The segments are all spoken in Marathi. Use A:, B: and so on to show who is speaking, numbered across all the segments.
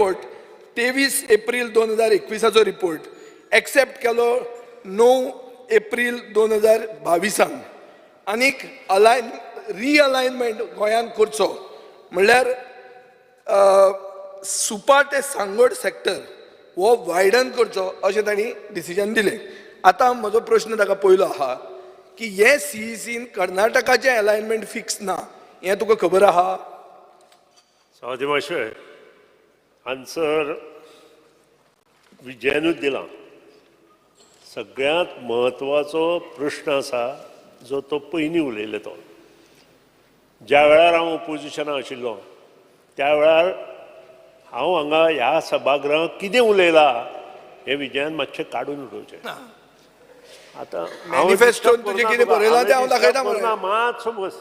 A: रिपोर्ट 23 एप्रिल 2021 रिपोर्ट एक्सेप्ट केलो 9 एप्रिल 2022 आनीक रिअलायनमेंट गोंयान करचो म्हणल्यार सुपा ते सांगोड सेक्टर हो वायडन करचो अशें तांणी डिसिजन दिलें. आतां म्हजो प्रश्न ताका पयलो आहा की हे सीईसीन कर्नाटकाचें अलायनमेंट फिक्स ना हें तुका खबर आहा?
B: सावदी मातशें आन्सर विजयानूच दिला. सगळ्यांत म्हत्वाचो प्रश्न आसा जो तो पयलीं उलयलो तो. ज्या वेळार हांव ओपोजिशनाक आशिल्लो त्या वेळार हांव हांगा ह्या सभागृहांत कितें उलयलां हें विजयान मातशें काडून उडोवचें. आतां
A: मॅनिफेस्टोन तुजें कितें बरयलां तें हांव दाखयतां मरे.
B: मातसो बस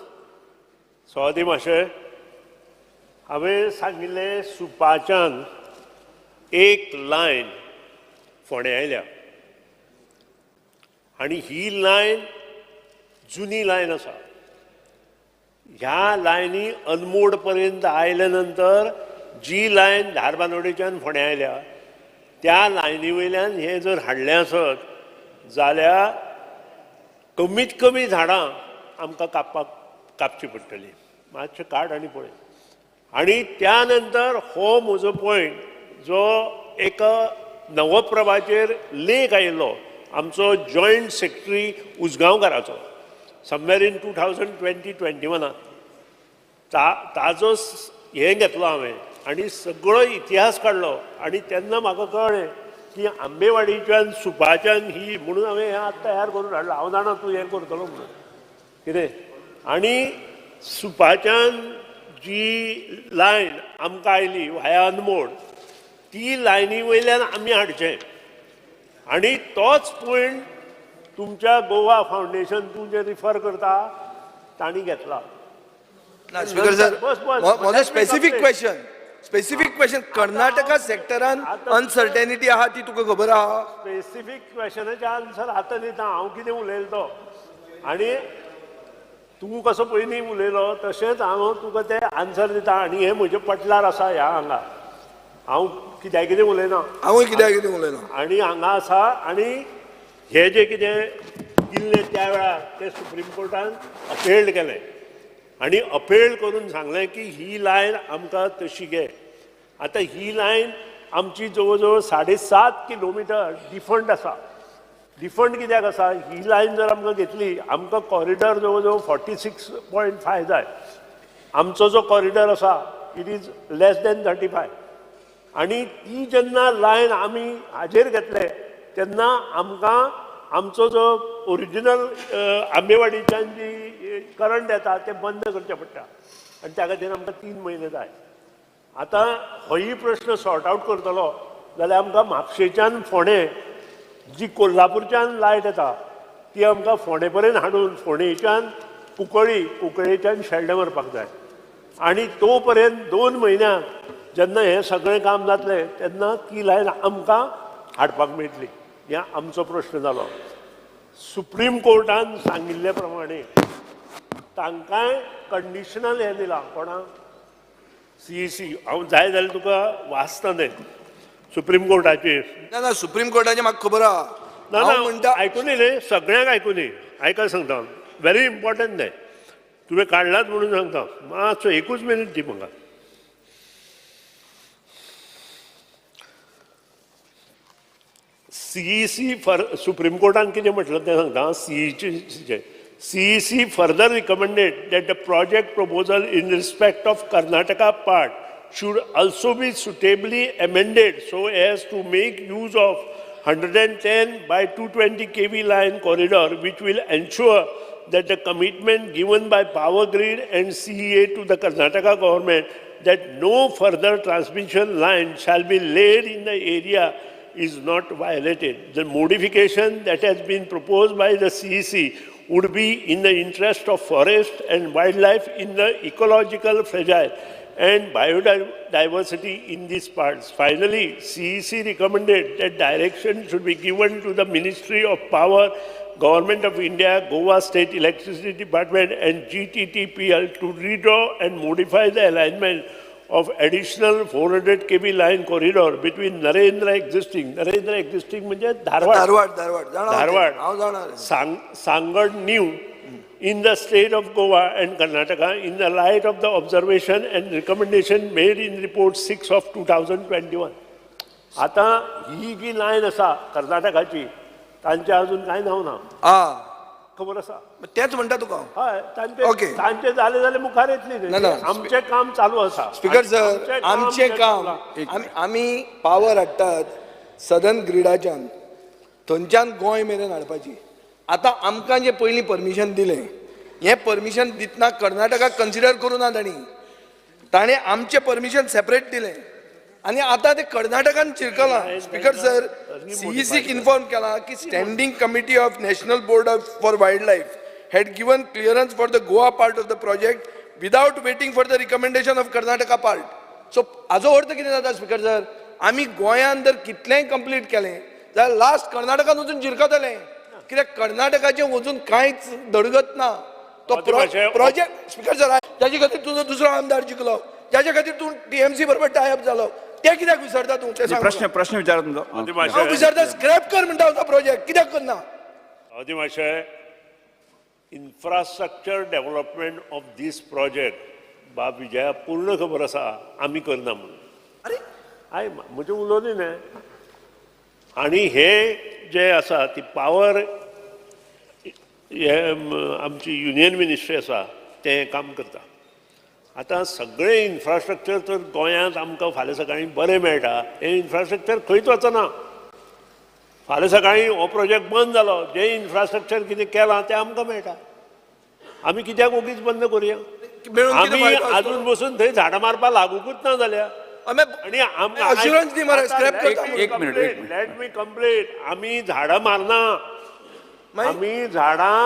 B: स्वादी मातशें. हांवें सांगिल्लें सुपाच्यान एक लायन फोंड्या आयल्या आनी ही लायन जुनी लायन आसा. ह्या लायनी अनमोड पर्यंत आयले नंतर जी लायन धारबांदोडेच्यान फोंड्या आयल्या त्या लायनी वयल्यान हें जर हाडलें आसत जाल्यार कमीत कमी झाडां आमकां कापची पडटलीं. मातशें काड आनी पळय. आनी त्या नंतर हो म्हजो पॉयंट जो एका नवप्रभाचेर लेख आयिल्लो आमचो जॉयंट सेक्रेटरी उजगांवकाराचो समवेर इन 2020-21 ताजो हें घेतलो हांवें आनी सगळो इतिहास काडलो आनी तेन्ना म्हाका कळ्ळें की आंबेवाडीच्यान सुपाच्यान ही म्हणून हांवें हें आतां तयार करून हाडलां. हांव जाणा तूं हें करतलो म्हणून कितें. आनी सुपाच्यान जी लायन आमकां आयली व्हाया अनमोड ती लायनी वयल्यान आमी हाडचें. आनी तोच पॉयंट तुमच्या गोवा फावंडेशन तूं जे रिफर करता तांणी घेतला.
A: म्हजो स्पेसिफीक क्वेश्चन कर्नाटका सेक्टरान अनसर्टेनिटी आहा ती तुका खबर आहा?
B: स्पेसिफीक क्वेश्चनाचे आन्सर आतां दिता हांव कितें उलयलो तो. आनी तूं कसो पयलीं उलयलो तशेंच हांव तुका तें आन्सर दिता आनी हें म्हज्या पटलार आसा ह्या हांगा. हांव कित्याक कितें उलयना.
A: हांवूय कित्याक कितें उलयना.
B: आनी हांगा आसा. आनी हे जे कितें दिल्लें त्या वेळार तें सुप्रीम कोर्टान अपेल्ड केलें आनी अपेल्ड करून सांगलें की ही लायन आमकां तशी घे. आतां ही लायन आमची जवळ जवळ 7.5 किलोमिटर डिफंट आसा. डिफंट कित्याक आसा? ही लायन जर आमकां घेतली आमकां कॉरिडॉर जवळ जवळ 46.5 जाय. आमचो जो कॉरिडॉर आसा इट इज लेस दॅन 35. आनी ती जेन्ना लायन आमी हाजेर घेतले तेन्ना आमकां आमचो जो ओरिजिनल आंबेवाडीच्यान जी करंट येता तें बंद करचें पडटा आनी त्या खातीर आमकां 3 म्हयने जाय. आतां होय प्रश्न सॉर्ट आवट करतलो जाल्यार आमकां म्हापशेच्यान फोंडे जी कोल्हापूरच्यान लायट येता ती आमकां फोंडे पर्यंत हाडून फोंडेच्यान कुंकळेच्यान शेल्डें व्हरपाक जाय. आनी तो पर्यंत 2 म्हयन्यांक जेन्ना हें सगळें काम जातलें तेन्ना ती लायन आमकां हाडपाक मेळटली. हें आमचो प्रश्न जालो. सुप्रीम कोर्टान सांगिल्ले प्रमाणे तांकांय कंडिशनल हें दिलां. कोणाक? सीईसी. हांव जाय जाल्यार तुका वाचता न्हय सुप्रीम कोर्टाचेर.
A: ना सुप्रीम कोर्टाचें म्हाका खबर आहा.
B: ना आयकून न्ही सगळ्यांक आयकून न्ही. आयका सांगता व्हेरी इम्पॉर्टंट न्हय. तुवें काडलात म्हणून सांगता. मातसो 1 मिनीट दी म्हाका. सीईसी सुप्रीम कोर्टान कितें म्हटलें तें सांगता. CEC further recommended that the project proposal in respect of Karnataka part should also be suitably amended so as to make use of 110 by 220 kV line corridor, which will ensure that the commitment given by Power Grid and CEA to the Karnataka government that no further transmission line shall be laid in the area is not violated. The modification that has been proposed by the CEC would be in the interest of forest and wildlife in the ecological fragile and biodiversity in these parts. Finally, CEC recommended that direction should be given to the Ministry of Power, Government of India, Goa State Electricity Department and GTTPL to redraw and modify the alignment of additional 400 kV line corridor between Narendra existing म्हणजे धारवाड
A: धारवाड धारवाड जाणार
B: धारवाड
A: हांव जाणार
B: Sangad new in the state of Goa and Karnataka in the light of the observation and recommendation made in report 6 of 2021. आता ही जी लाईन असा कर्नाटकाची तांचे अजून काय नाव ना खबर असा
A: तेच म्हणटा तुका
B: हय
A: Okay.
B: तांचे झाले मुखार येतली
A: ना, ना.
B: आमचे काम चालू असा
A: स्पीकर सर आमचे काम आमी पावर हाडटात सदन ग्रिडाच्यान थंयच्यान गोंय मेरेन हाडपाची आतां आमकां जे पयलीं परमिशन दिलें हें परमिशन दितना कर्नाटकाक कन्सिडर करूं ना ताणें आमचें परमिशन सेपरेट दिलें आनी आतां ते कर्नाटकान चिरकलां स्पीकर सर सीईसीक इन्फॉर्म केलां की standing committee of national board for wild life had given clearance for the Goa part of the project without waiting for the recommendation of Karnataka part. So, हाजो अर्थ कितें जाता स्पीकर सर आमी गोंयान जर कितलेंय कंप्लीट केलें जाल्यार लास्ट कर्नाटकान वचून जिरकतलें कित्याक कर्नाटकाचें वचून कांयच धडगत ना तो प्रोजेक्ट स्पीकर सर जाचे खातीर तुजो दुसरो आमदार जिखलो जाचे खातीर तूं टीएमसी बरोबर टायअप जालो ते कित्याक विसरता तूं ते सांग
C: प्रश्न विचारा तुमचो
A: हांव विसरता स्क्रॅप कर म्हणटा तो प्रोजेक्ट कित्याक करना
B: infrastructure development of this project बाब विजया पूर्ण खबर आसा आमी करना म्हणून
A: अरे
B: हाय म्हजें उलोवनी न्ही आनी हे जे आसा ती पावर हे आमची युनियन मिनिस्ट्री आसा तें काम करता आतां सगळें इन्फ्रास्ट्रक्चर तर गोंयांत आमकां फाल्यां सकाळीं बरें मेळटा हें इन्फ्रास्ट्रक्चर खंयच वचना फाल्यां सकाळीं हो प्रोजेक्ट बंद जालो जे इन्फ्रास्ट्रक्चर कितें केलां तें आमकां मेळटा आमी कित्याक ओगीच बंद करुया आमी आजून बसून थंय झाडां मारपाक लागूकूच ना जाल्यार आनी
A: assurance दी मरे, scrap करता.
C: एक मिनिट.
B: लेट मी कंप्लीट आमी झाडां मारना आमी झाडां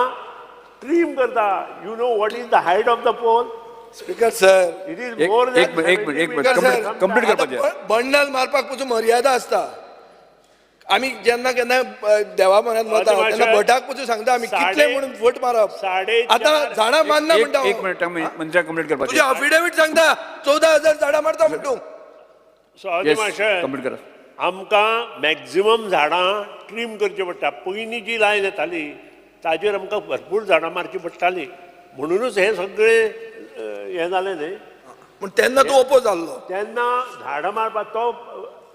B: ट्रीम करता you know what is the height of the pole
A: speaker sir
B: it is more
C: एक मिनिट कंप्लीट करपाचें
A: बंडल मारपाक पसून मर्यादा आसता आमी जेन्ना केन्ना देवा मनात वता तेन्ना भटाक पसून सांगता आमी कितले म्हणून फट मारप आतां झाडां मारना म्हणटा
C: एक मिनिट मंत्र्या कंप्लीट करपाचें
A: तुजे अफिडेवीट सांगता 14,000 झाडां मारता म्हणटू
C: कंप्लीट करा
B: आमकां मॅक्झिमम झाडां ट्रीम करची पडटा पयलीं जी लायन येताली ताजेर आमकां भरपूर झाडां मारची पडटालीं म्हणूनच हे सगळें हें जालें न्ही
A: पूण तेन्ना तूं ओपो जाल्लो
B: तेन्ना झाडां मारपाक तो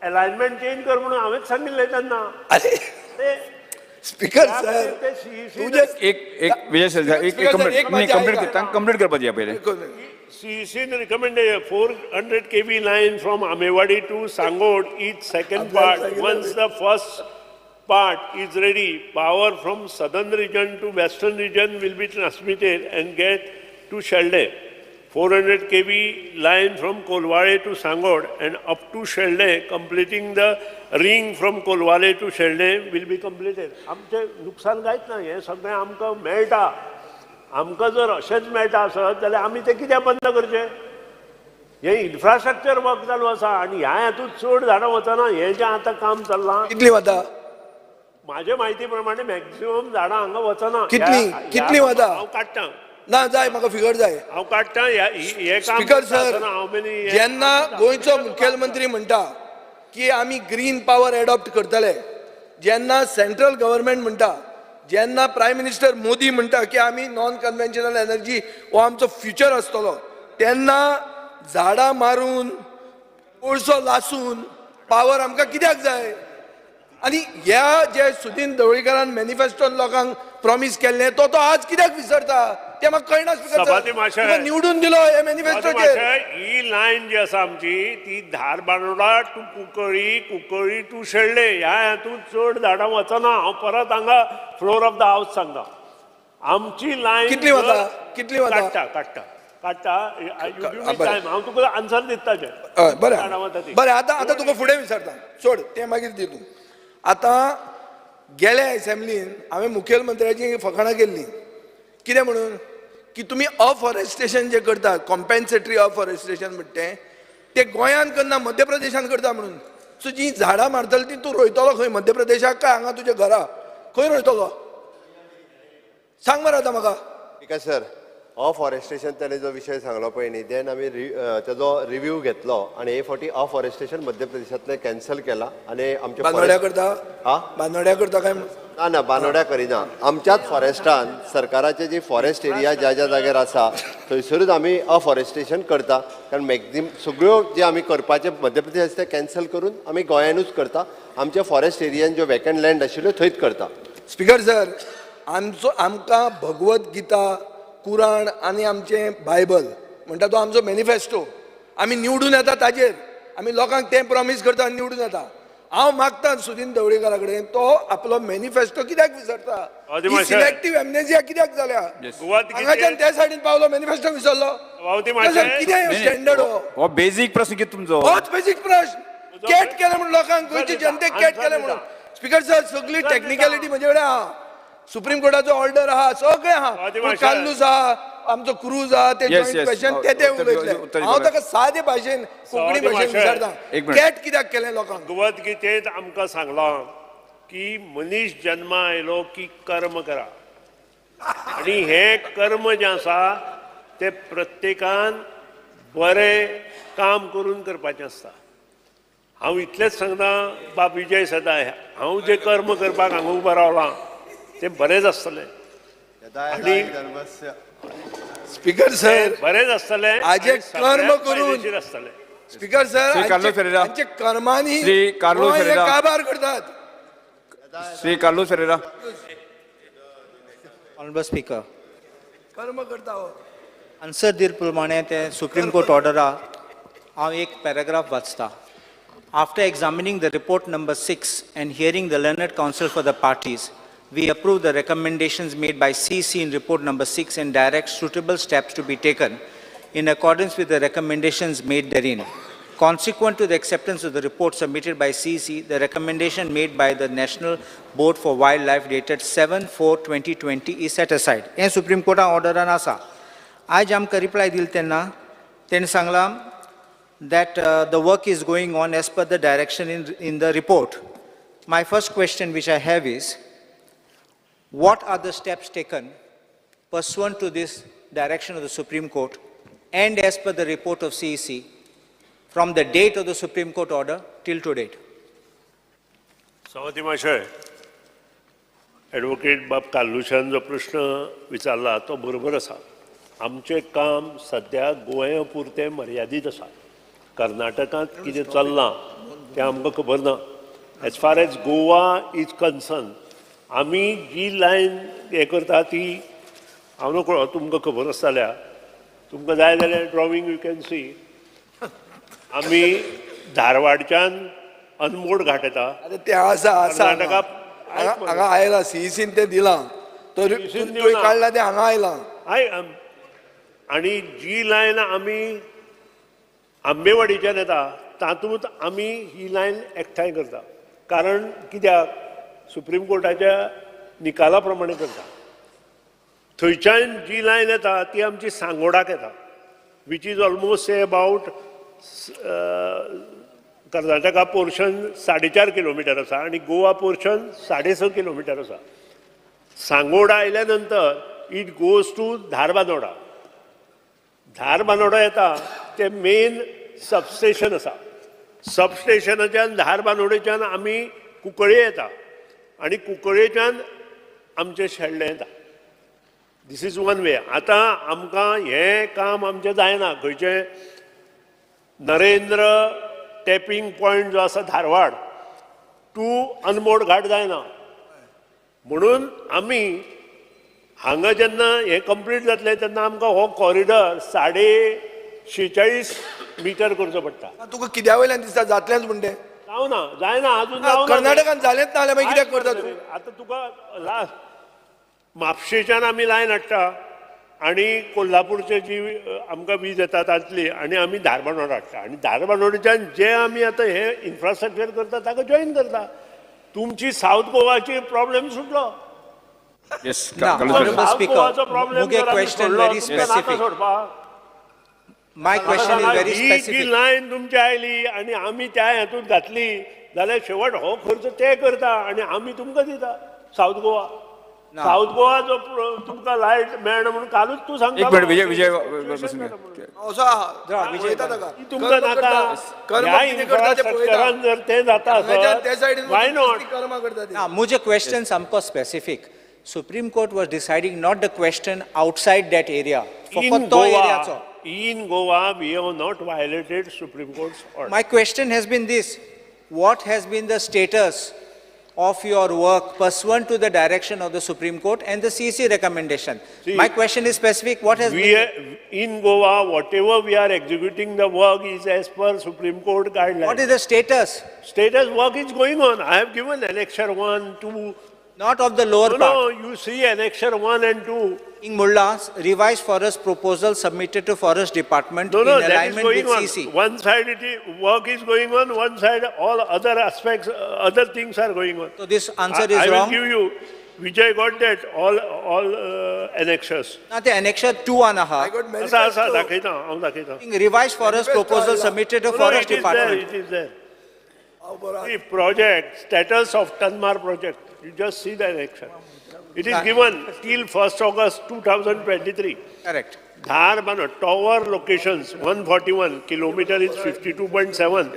B: अलायनमेंट चेंज कर म्हणून हांवें सांगिल्लें तेन्ना
A: अरे स्पीकर सर तुजे
C: एक विजय सर एक कंप्लीट करपाचें पहिले
B: CEC recommended 400 kV line from Amewadi to Sangod, each second part. Once the first part is ready, power from southern region to western region will be transmitted and get to Shelde. 400 kV line from Kolwale to Sangod and up to Shelde, completing the ring from Kolwale to Shelde will be completed. आमचे नुकसान कांयच ना हे सगळें आमकां मेळटा आमकां जर अशेंच मेळटा आसत जाल्यार आमी तें कित्याक बंद करचें हें इन्फ्रास्ट्रक्चर वर्क चालू आसा आनी ह्या हातूंत चड झाडां वचना हें जें आतां काम चल्लां
A: कितली वता
B: म्हाजे म्हायती प्रमाणे मॅक्झिमम झाडां हांगा वचना
A: कितली वता
B: हांव काडटां
A: ना जाय म्हाका फिगर जाय
B: हांव काडटां हें काम
A: स्पीकर सर
B: हांव मेनी
A: जेन्ना गोंयचो मुखेलमंत्री म्हणटा की आमी ग्रीन पॉवर एडॉप्ट करतले जेन्ना सेंट्रल गव्हर्नमेंट म्हणटा जेन्ना प्रायम मिनिस्टर मोदी म्हणटा की आमी नॉन कन्व्हेन्शनल एनर्जी हो आमचो फ्युचर आसतलो तेन्ना झाडां मारून कोळसो लासून पावर आमकां कित्याक जाय आनी ह्या जे सुदीन ढवळीकरान मॅनिफेस्टोन लोकांक प्रॉमिस केल्लें तो आज कित्याक विसरता ते म्हाका कळना स्पीकर निवडून दिलो हे मॅनिफेस्टोचेर
B: ही लायन जी आसा आमची ती धारबांदोडा टू कुंकळी कुंकळी टू शेळडे ह्या हातूंत चड झाडां वचना हांव परत हांगा फ्लोर ऑफ द हावस सांगता आमची लायन
A: कितली वता
B: काडटा हांव तुका आन्सर दिता
A: बरें आतां तुका फुडें विचारता सोड तें मागीर दी तूं आतां गेल्या एसेंब्लीन हांवें मुखेलमंत्र्याची फकाणां केल्ली कितें म्हणून की तुमी अफॉरेस्टेशन जे करतात कॉम्पेन्सेटरी अफॉरेस्टेशन म्हणटा ते गोंयान करना मध्य प्रदेशान करता म्हणून सो जी झाडां मारतली ती तूं रोयतलो खंय मध्य प्रदेशाक काय हांगा तुज्या घरा खंय रोयतलो सांग मरे आतां म्हाका
D: ठीक आहे सर अफॉरेस्टेशन त्याने जो विषय सांगलो पळय न्ही देन आमी तेजो रिव्ह्यू घेतलो आणि हे फावटी अफॉरेस्टेशन मध्य प्रदेशांतले कॅन्सल केला आणि आमच्या
A: बांदोड्या करता
D: हा
A: बांदोड्या करता काय
D: ना बांदोड्या करिना आमच्याच फॉरेस्टान सरकाराचे जी फॉरेस्ट एरिया ज्या ज्या जाग्यार आसा थंयसरूच आमी अफॉरेस्टेशन करता कारण मॅक्झिमम सगळ्यो जे आमी करपाचे मध्य प्रदेश ते कॅन्सल करून आमी गोंयानूच करता आमच्या फॉरेस्ट एरियान ज्यो वॅकंट लँड आशिल्ल्यो थंयच करता.
A: स्पीकर सर आमकां भगवत गीता कुराण आणि आमचे बायबल म्हणटा तो आमचो मॅनिफेस्टो आमी निवडून येता ताजेर आमी लोकांक तें प्रॉमीस करता आनी निवडून येता. हांव मागता सुदीन ढवळीकारा कडेन तो आपलो मॅनिफेस्टो कित्याक विसरता सिलेक्टिव्ह एमनेजिया कित्याक जाल्या हांगाच्यान त्या सायडीन पावलो मॅनिफेस्टो विसरलो कितें स्टँडर्ड
C: हो बेजीक प्रश्न कितें तुमचो
A: होच बेजीक प्रश्न कॅट केले म्हणून लोकांक गोंयच्या जनतेक कॅट केले म्हणून. स्पीकर सर सगळी टेक्निकॅलिटी म्हजे कडेन आहा सुप्रीम कोर्टाचो ऑर्डर आहा सगळें आहा काल्लूस आहा आमचो क्रूज आहा ते जॉईंट क्वेश्चन ते उलयतले हांव ताका सादे भाशेन कोंकणी भाशेन विचारता कॅट कित्याक केलें लोकांक.
B: भगवत गीतेंत आमकां सांगलां की मनीस जन्मा आयलो की कर्म करा आणि हे कर्म जें आसा ते प्रत्येकान बरें काम करून करपाचें आसता. हांव इतलेंच सांगता बाब विजय सदाय हांव जे कर्म करपाक हांगा उबो रावलां ते बरेंच आसतलें आणि
A: स्पीकर सर
B: बरेंच आसतलें
A: हाजे कर्म करून
B: आसतलें.
A: Speaker sir
C: Shri Carlos Ferreira.
A: हांचे कर्मांनी
C: श्री कार्लोस
A: गोंय हे
C: फेरेरा.
A: काबार करतात.
C: Shri Carlos Ferreira.
E: Honorable Speaker,
A: कर्म करता हो
E: आन्सर दिले प्रमाणे ते सुप्रीम कोर्ट ऑर्डरा हांव एक पॅराग्राफ वाचता. After examining the report number 6 and hearing the learned counsel for the parties, we approve the recommendations made by CC in report number 6 and direct suitable steps to be taken in accordance with the recommendations made therein. Consequent to the acceptance of the report submitted by CC, the recommendation made by the National Board for Wildlife dated 7/4/2020 is set aside. हे सुप्रीम कोर्टान ऑर्डरान आसा. आज आमकां रिप्लाय दिल तेन्ना तेणें सांगलां that the work is going on as per the direction in the report. My first question which I have is, what are the steps taken pursuant to this direction of the Supreme Court and as per the report of CEC from the date of the Supreme Court order till to date?
B: सभापती महाशय ॲडव्होकेट बाब काल्लुशान जो प्रश्न विचारला तो बरोबर आसा. आमचें काम सद्या गोंया पुरतें मर्यादीत आसा. कर्नाटकांत कितें चल्लां तें आमकां खबर ना. As far as Goa is concern आमी जी लायन हें करता ती हांव नकळो तुमकां खबर आसता जाल्यार तुमकां जाय जाल्यार ड्रॉवींग यू कॅन सी आमी धारवाडच्यान अनमोड घाट येता
A: ते आसा आसा
B: कर्नाटका
A: हांगा आयला सीईसीन ते दिलां तर तुवें काडला ते हांगा आयलां.
B: आनी जी लायन आमी आंबेवाडीच्यान येता तातूंत आमी ही लायन एकठांय करता. कारण कित्याक सुप्रीम कोर्टाच्या निकाला प्रमाणे करता. थंयच्यान जी लायन येता ती आमची सांगोडाक येता which is almost say about Karnataka portion 4.5 kilometre आसा आनी गोवा पोर्शन 6.5 किलोमिटर आसा. सांगोडा आयल्या नंतर it goes to Dharbandora. Dharbandora येता ते मेन सबस्टेशन आसा. सबस्टेशनाच्यान धारबांदोडेच्यान आमी कुंकळे येता आनी कुंकळेच्यान आमचें शेल्डें येता. This is one way. आतां आमकां हें काम आमचें जायना. खंयचें नरेंद्र टॅपिंग पॉयंट जो आसा धारवाड टू अनमोड घाट जायना म्हणून आमी हांगा जेन्ना हें कंप्लीट जातलें तेन्ना आमकां हो कॉरिडॉर 46 मीटर करचो पडटा.
A: तुका कित्या वयल्यान दिसता जातलेंच म्हण तें
B: जावना जायना अजून जावना.
A: कर्नाटकान जालेंच ना जाल्यार मागीर कित्याक करता तूं?
B: आतां तुका लास्ट म्हापशेच्यान आमी लायन हाडटा आनी कोल्हापूरचे जी आमकां वीज येता तातली आनी आमी धारबांदोडा हाडटा आनी धारबांदोडेच्यान जे आमी आतां हे इन्फ्रास्ट्रक्चर करता ताका जॉईन करता. तुमची सावथ गोवाची प्रॉब्लेम सुटलो.
C: Yes,
E: Now, Honorable Speaker,
B: गोवाचो प्रॉब्लेम
E: मुगे question very specific. My question is very
B: ही
E: specific.
B: जी लायन तुमची आयली आनी आमी त्या हातूंत घातली जाल्यार शेवट हो खर्च ते करता आनी आमी तुमकां दिता सावथ गोवा. साऊथ गोवा जो तुमकां लायट मेळना म्हणून कालूच तूं सांगता
C: एक मिनिट विजय
A: असो आहा पळयता ताका
B: ती तुमकां नाका ह्या इन्फ्रास्ट्रक्चरान जर ते जाता
A: त्या
B: आसत
A: सायडीन
B: वाय नॉट
A: कर्मा करता ती.
E: Now, मुझे question सामको specific. Supreme Court was deciding not the question outside that area.
B: in
E: फकत तो एरियाचो.
B: Goa in Goa we have not violated Supreme Court's order.
E: My question has been this: what has been the status of your work pursuant to the direction of the Supreme Court and the CC recommendation?
B: See,
E: My question is specific. What has
B: We
E: been?
B: are, in Goa, whatever we are executing the work is as per Supreme Court guidelines.
E: What is the status?
B: Status work is going on. I have given annexure 1, 2.
E: Not of the lower
B: No,
E: part.
B: no, you see annexure 1 and 2.
E: In Mullah's revised forest proposal submitted to Forest Department
B: No,
E: in
B: no, that is
E: alignment
B: going
E: with
B: on.
E: CC.
B: One side work is going on, one side all other aspects, other things are going on.
E: So this answer
B: I
E: is
B: will
E: wrong.
B: give you, Vijay got that, all annexures.
E: Now the annexure 2 and a
A: I
E: half.
A: got
B: Asa,
A: manifesto.
B: asa, दाखयता, हांव दाखयता.
E: In revised forest
A: Manifesto
E: proposal
A: आयला.
E: submitted to
B: No,
E: Forest
B: it is there,
E: Department.
B: it is there.
A: हांव बरो
B: The project, status of Tanmar project, you just see the annexure. It is given till 1st August 2023.
E: Correct.
B: Dharbana tower locations 141 kilometer is 52.7.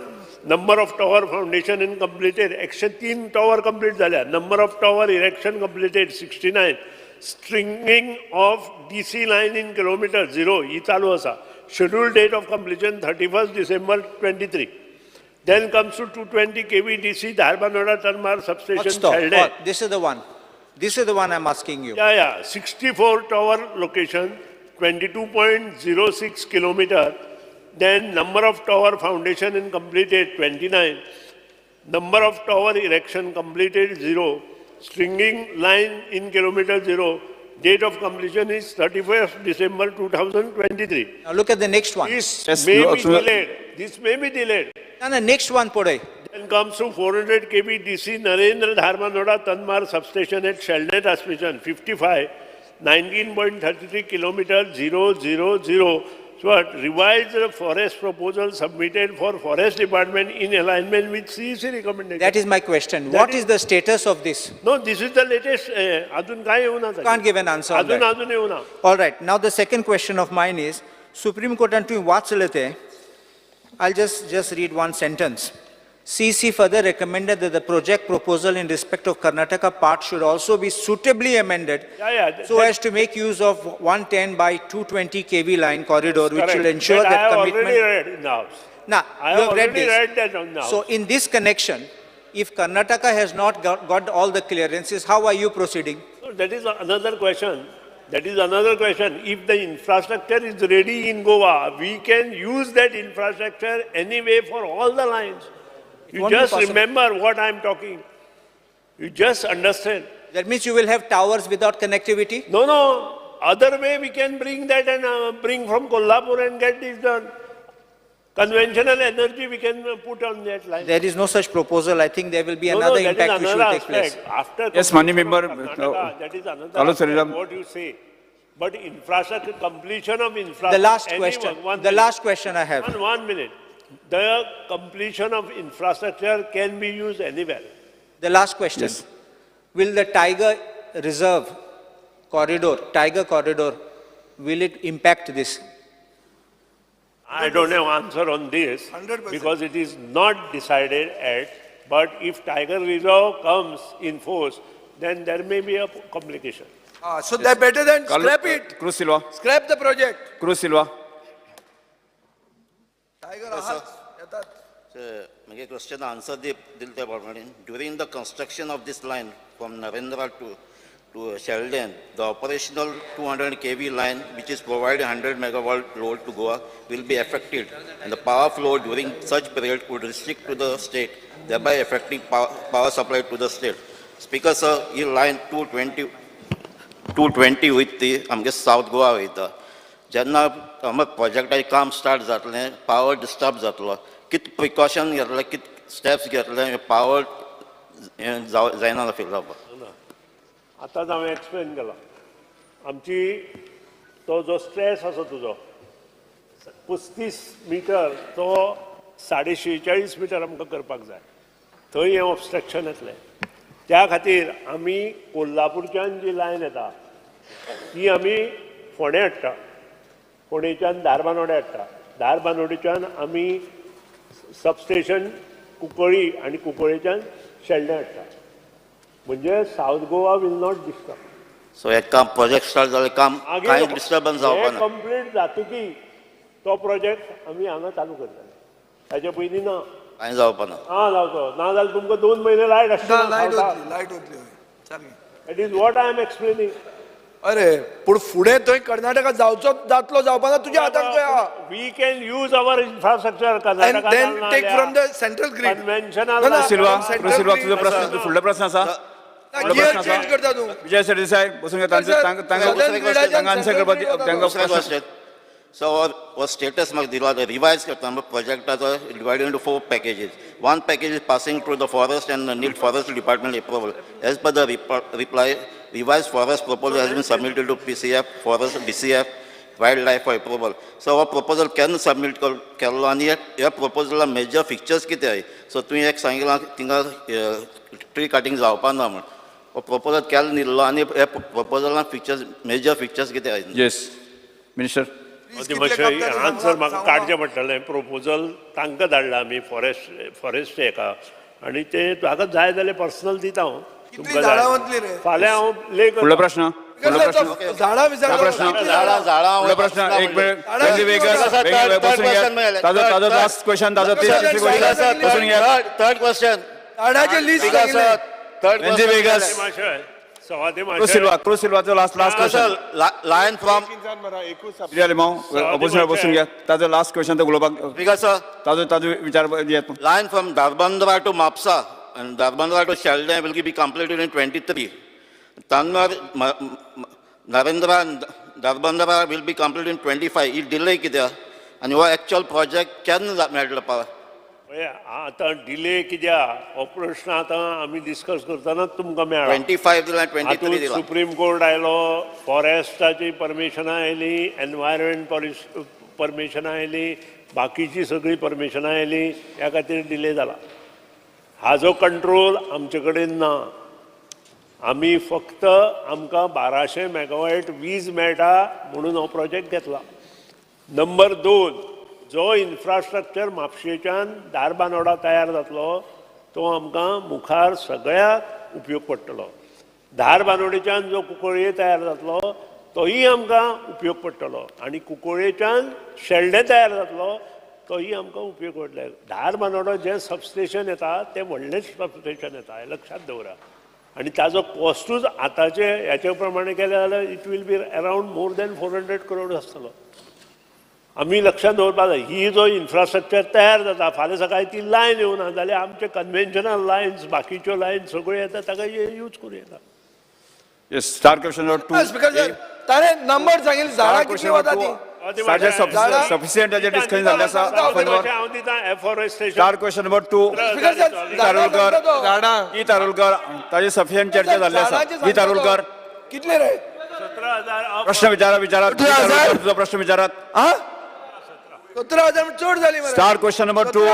B: Number of tower foundation in completed. 103 tower complete झाल्या. Number of tower erection completed 69. Stringing of DC line in kilometer 0 ही चालू आसा. Scheduled date of completion 31st December 23. Then comes to 220 kV DC Dharbanoda Tanmar substation
E: Stop.
B: Chalde.
E: Oh, this is the one. This is the one I'm asking you.
B: Yeah. 64 tower location, 22.06 kilometer. Then number of tower foundation in completed 29. Number of tower erection completed 0. Stringing line in kilometer 0. Date of completion is 31st December 2023.
E: Now look at the next one.
B: This
C: Yes,
B: may
C: you
B: be
C: also-
B: delayed. This may be delayed.
E: No, next one put
B: Then comes to 400 kV DC Narendra Dharmanoda Tanmar substation at Shelnet transmission 55, 19.33 kilometer 000. So revised forest proposal submitted for Forest Department in alignment with CEC recommendation.
E: That is my question.
B: That
E: What
B: is-
E: is the status of this?
B: No, this is the latest. अजून काय येऊ ना
E: Can't give an answer on that.
B: अजून येऊ ना.
E: All right. Now the second question of mine is, Supreme Court and वाचले I'll just read one sentence. CC further recommended that the project proposal in respect of Karnataka part should also be suitably amended
B: Yeah,
E: so as to make use of 110 by 220 kV line corridor, which will ensure
B: I
E: that
B: have already
E: commitment.
B: read in the house.
E: Now,
B: I
E: you
B: have
E: have read
B: already
E: this.
B: read that on the house.
E: So in this connection, if Karnataka has not got all the clearances, how are you proceeding?
B: So that is another question. That is another question. If the infrastructure is ready in Goa, we can use that infrastructure anyway for all the lines. You
E: won't be
B: just
E: possible.
B: remember what I am talking. You just understand.
E: That means you will have towers without connectivity?
B: No. Other way we can bring that and bring from Kolhapur and get this done. Conventional energy we can put on that line.
E: There is no such proposal. I think there will be
B: No,
E: another
B: that is
E: impact which will
B: another
E: take place.
B: aspect. After
C: Yes,
B: completion
C: Mani
B: of
C: member,
B: Karnataka, that is another
C: Hello,
B: aspect,
C: Sriram.
B: what you say. But infrastructure, completion of infrastructure.
E: The last
B: anyone-
E: question,
B: one
E: the
B: minute.
E: last question I have.
B: One minute. The completion of infrastructure can be used anywhere.
E: The last question.
C: Yes.
E: Will the Tiger Reserve Tiger corridor, will it impact this?
B: I don't have answer on this
A: 100%.
B: because it is not decided yet. But if Tiger Reserve comes in force, then there may be a complication.
A: So they're better than scrap it.
C: Cruz Silva.
A: Scrap the project.
C: Cruz Silva.
A: Tiger आहात, येतात.
F: मागे क्वेश्चन आन्सर दिल त्या प्रमाणे during the construction of this line from Narendra to Sheldon, the operational 200 kV line, which is providing 100 megawatt load to Goa, will be affected, and the power flow during such period could restrict to the state, thereby affecting power supply to the state. Speaker sir, he line 220 with the South Goa with जेन्ना प्रोजेक्टाचें काम स्टार्ट जातलें पावर डिस्टर्ब जातलो कित प्रिकॉशन घेतले कित स्टेप्स घेतले पावर जायना फील जावपाक
B: आतांच हांवें एक्सप्लेन केला आमची तो जो स्ट्रेस आसा तुजो 35 मिटर तो 46 मिटर आमकां करपाक जाय थंय हें ऑब्स्ट्रक्शन येतलें त्या खातीर आमी कोल्हापूरच्यान जी लायन येता ती आमी फोंडे हाडटा, फोंडेच्यान धारबांदोडे हाडटा, धारबांदोडेच्यान आमी सबस्टेशन कुंकळी आनी कुंकळेच्यान शेल्डें हाडटा. म्हणजे south Goa will not disturb.
F: So हे काम प्रोजेक्ट स्टार्ट जालें काम कांय डिस्टर्बन्स जावपा ना.
B: कंप्लीट जातकी तो प्रोजेक्ट आमी हांगा चालू करतले. ताचे पयलीं ना
F: कांय जावपा ना.
B: जावचो ना जाल्यार तुमकां 2 म्हयने लायट
A: लायट
B: आसता.
A: वतली लायट वतली हय सारकें.
B: That is what I am explaining.
A: अरे पूण फुडें थंय कर्नाटका जातलो जावपा ना तुज्या हातान खंय आहा.
B: We can use our infrastructure
A: And then take from the central grid.
B: Conventional
C: सिल्वा
A: Central
C: सिल्वा
A: grid
C: तुझो प्रश्न
A: आसा.
C: फुडलो प्रश्न आसा.
A: गियर चेंज करता तूं.
C: विजय सरदेसाय बसून घ्या. तांकां आन्सर करपाक तांकां
F: दुसरें क्वेश्चन. So our status म्हाका दिलो आतां रिवायज करता प्रोजेक्टाचो divided into 4 packages. One package is passing through the forest and need forest department approval. As per the reply, revised forest proposal has been submitted to PCF, forest, DCF, wildlife for approval. So our proposal can submit केल्लो आनी ह्या प्रोपोजला मेजर फिक्चर्स कितें आहाय. सो तुवें एक सांगितलां थिंगा ट्री कटिंग जावपा ना म्हण. हो प्रोपोजल केलो न्हिल्लो आनी ह्या प्रोपोजलान फिक्चर्स मेजर फिक्चर्स कितें आहाय.
C: Yes minister.
B: मातशें आन्सर म्हाका काडचें पडटलें. प्रोपोजल तांकां धाडला आमी फॉरेस्ट हेका आनी ते ताका जाय जाल्यार पर्सनल दिता हांव. तुमकां
A: झाडां वतली रे.
B: फाल्यां हांव ले
C: फुडलो प्रश्न.
A: झाडां विचार
C: फुडलो प्रश्न एक मिनिट. वेगळी वेगळी बसून घ्या. ताजो लास्ट क्वेश्चन ताजो तिसरी क्वेश्चन बसून घ्या.
F: Third question.
A: झाडांची लिस्ट सांगितली.
C: वेंजी वेगस. क्रूज सिल्वाचो लास्ट क्वेश्चन.
F: लायन फ्रॉम
C: ऑपोजिशन बसून घ्या. ताजो लास्ट क्वेश्चन तो उलोवपाक
F: स्पीकर सर.
C: ताजो विचार दियात.
F: Line from Darbandra to Mapsa and Darbandra to Sheldon will be completed in 23. Tanmar, Narendra and Darbandra will be completed in 25. It delay कित्याक and your actual project केन्ना मेळटलो पावर.
B: आतां डिले कित्याक हो प्रश्न आतां आमी डिस्कस करतना तुमकां मेळ्ळा.
F: 25 दिला 23 दिला.
B: सुप्रीम कोर्ट आयलो, फॉरेस्टाची परमिशनां आयली, एनवायरमेंट परमिशनां आयली, बाकीची सगळी परमिशनां आयली. ह्या खातीर डिले जाला. हाजो कंट्रोल आमचे कडेन ना. आमी फक्त आमकां 1200 मेगावॉट वीज मेळटा म्हणून हो प्रोजेक्ट घेतला. नंबर 2, जो इन्फ्रास्ट्रक्चर म्हापशेच्यान धारबांदोडा तयार जातलो तो आमकां मुखार सगळ्याक उपयोग पडटलो. धारबांदोडेच्यान जो कुंकळ्ळे तयार जातलो तोही आमकां उपयोग पडटलो आनी कुंकळ्ळेच्यान शेल्डें तयार जातलो तोही आमकां उपयोग पडटलो. धारबांदोडा जें सबस्टेशन येता तें व्हडलें सबस्टेशन येता हें लक्षात दवरा. आनी ताजो कॉस्टूच आतांचे ह्याचे प्रमाणे केले जाल्यार it will be around more than 400 crores आसतलो. आमी लक्षात दवरपाक जाय ही जो इन्फ्रास्ट्रक्चर तयार जाता फाल्यां सकाळीं ती लायन येवना जाल्यार आमचे कन्वेन्शनल लायन्स बाकीच्यो लायन्स सगळ्यो येता ताका यूज करूं येता.
C: Yes. Star question number 2.
A: Speaker sir ताणें नंबर सांगितले झाडां कितली वता ती.
C: सफिशियंट डिस्कशन जाल्लें आसा.
B: हांव दिता afforestation.
C: Star question number 2.
A: Speaker sir
C: Tarulkar.
A: झाडां
C: ई तारुलकर ताजी सफिशियंट चर्चा जाल्ली आसा. ई तारुलकर
A: कितले रे.
B: 17,000
C: प्रश्न विचारा. तुझो प्रश्न विचारात.
A: 17,000 चड जाली मरे.
C: Star question number 2.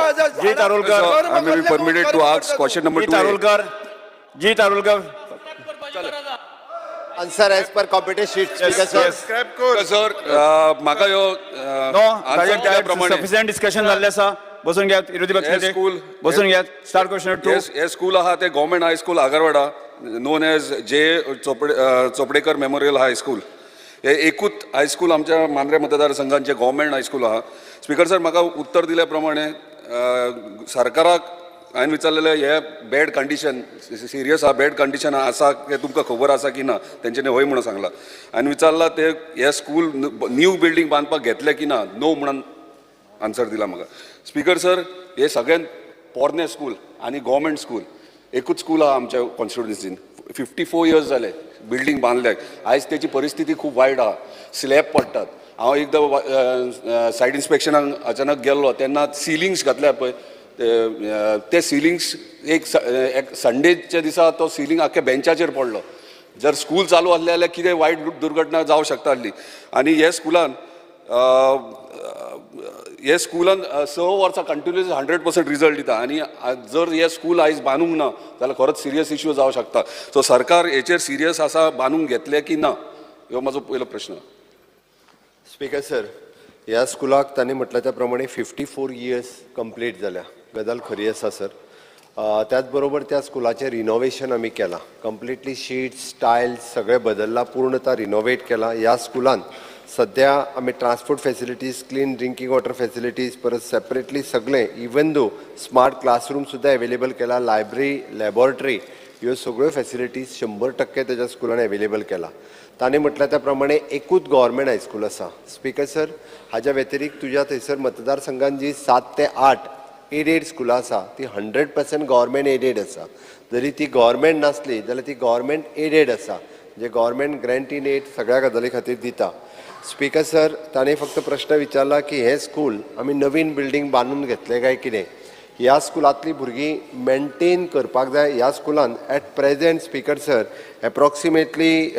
C: जी Tarulkar.
G: I may be permitted to ask question number 2A.
C: जी Tarulkar.
D: Answer as per competition sheet. Speaker sir.
G: Sir म्हाका ह्यो
C: नो
G: answer दिल्या प्रमाणे
C: सफिशियंट डिस्कशन जाल्लें आसा. बसून घ्या. विरोधी पक्ष
G: हे स्कूल
C: बसून घ्या. Star question number 2.
G: हे स्कूल आहा ते government high school Agarwada known as J Chopdekar memorial high school. हे एकूच हायस्कूल आमच्या मांद्रे मतदारसंघांचे गव्हर्मेंट हायस्कूल आहा. स्पीकर सर म्हाका उत्तर दिल्या प्रमाणे सरकाराक हांवें विचारलेले हे बॅड कंडिशन सिरियस आहा बॅड कंडिशन आसा हे तुमकां खबर आसा की ना तेंच्यांनी हय म्हणून सांगला. हांवें विचारला ते हे स्कूल न्यू बिल्डींग बांदपाक घेतले की ना नो म्हणून आन्सर दिला म्हाका. स्पीकर सर हे सगळ्यात पोरणे स्कूल आनी गव्हर्मेंट स्कूल एकूच स्कूल आहा आमच्या कॉन्स्टिट्युएन्सीन. 54 years जाले बिल्डींग बांदल्याक. आयज तेची परिस्थिती खूब वायट आहा. स्लॅब पडटात. हांव एकदां सायट इन्स्पेक्शनाक अचानक गेल्लो तेन्ना सिलिंग्स घातल्या पळय ते सिलिंग्स एक संडेच्या दिसा तो सिलिंग आख्या बेंचाचेर पडलो. जर स्कूल चालू आसलें जाल्यार कितें वायट दुर्घटना जावं शकता आसली. आनी हे स्कुलान हे स्कुलान 6 वर्सां कंटिन्युअस 100% रिजल्ट दिता आनी जर हे स्कूल आयज बांदूंक ना जाल्यार खरोच सिरियस इश्यू जावं शकता. सो सरकार हेचेर सिरियस आसा बांदूंक घेतले की ना हो म्हजो पयलो प्रश्न.
D: स्पीकर सर, ह्या स्कुलाक तांणी म्हटल्या त्या प्रमाणे 54 इयर्स कंप्लीट जाल्या, गजाल खरी आसा सर. त्याच बरोबर त्या स्कुलाचें रिनोवेशन आमी केलां, कंप्लिटली शीट्स टायल्स सगळें बदलला, पूर्णता रिनोवेट केला. ह्या स्कुलान सध्या आमी transport facilities, clean drinking water facilities, परत सेपरेटली सगळें इवन दो स्मार्ट क्लासरूम सुद्दां अवेलेबल केला, लायब्ररी, लॅबॉरेटरी ह्यो सगळ्यो फॅसिलिटीज 100% तेज्या स्कुलान अवेलेबल केला. तांणी म्हटल्या त्या प्रमाणे एकूच गव्हर्मेंट हायस्कूल आसा. स्पीकर सर, हाच्या व्यतिरिक्त तुज्या थंयसर मतदारसंघान जी 7 ते 8 एडेड स्कुलां आसा ती 100% गव्हर्मेंट एडेड आसा. जरी ती गव्हर्मेंट नासली जाल्यार ती गव्हर्मेंट एडेड आसा, जे गव्हर्मेंट ग्रँट इन एड सगळ्या गजाली खातीर दिता. स्पीकर सर, ताणें फक्त प्रश्न विचारला की हे स्कूल आमी नवीन बिल्डींग बांदून घेतले काय कितें. ह्या स्कुलांतलीं भुरगीं मेंटेन करपाक जाय. ह्या स्कुलान at present speaker sir approximately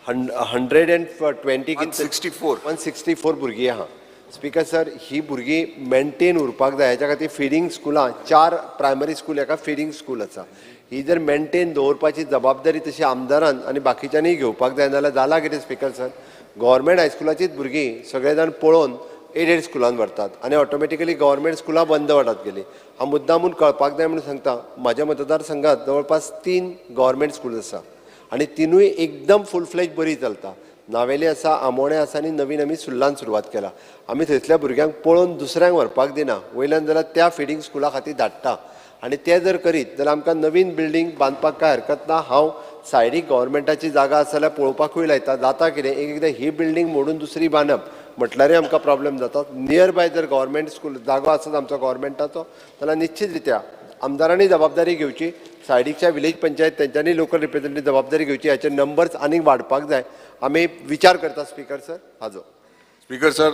D: 164 भुरगीं आहा. स्पीकर सर, ही भुरगीं मेंटेन उरपाक जाय, हेच्या खातीर फिडींग स्कुलां 4 प्रायमरी स्कूल हेका फिडींग स्कूल आसा. ही जर मेंटेन दवरपाची जबाबदारी तशी आमदारान आनी बाकीच्यांनी घेवपाक जाय जाल्यार जाला कितें स्पीकर सर. गव्हर्मेंट हायस्कुलाचीच भुरगीं सगळे जाण पळोवन एडेड स्कुलान व्हरतात आनी ऑटोमॅटिकली गव्हर्मेंट स्कुलां बंद वाटत गेली. हांव मुद्दामून कळपाक जाय म्हणून सांगता, म्हाज्या मतदारसंघात जवळपास 3 गव्हर्मेंट स्कूल आसा आनी तिनूय एकदम फूल फ्लेज बरी चलता. नावेली आसा, आमोणे आसा आनी नवीन आमी सुल्लान सुरवात केला. आमी थंयसल्या भुरग्यांक पळोवन दुसऱ्यांक व्हरपाक दिना, वयल्यान जाल्यार त्या फिडींग स्कुला खातीर धाडटा. आनी ते जर करीत जाल्यार आमकां नवीन बिल्डींग बांदपाक कांय हरकत ना. हांव सायडीक गव्हर्मेंटाची जागा आसा जाल्यार पळोवपाकूय लायता. जाता कितें, एकदां ही बिल्डींग मोडून दुसरी बांदप म्हटल्यारय आमकां प्रॉब्लेम जाता. नियर बाय जर गव्हर्मेंट स्कूल जागो आसत आमचो गव्हर्मेंटाचो जाल्यार निश्चित रित्या आमदारांनी जबाबदारी घेवची, सायडीकच्या विलेज पंचायत तेंच्यांनी लोकल रिप्रेझेंटेटिव्ह जबाबदारी घेवची. हाचे नंबर्स आनीक वाडपाक जाय. आमी विचार करता स्पीकर सर हाजो.
G: स्पीकर सर,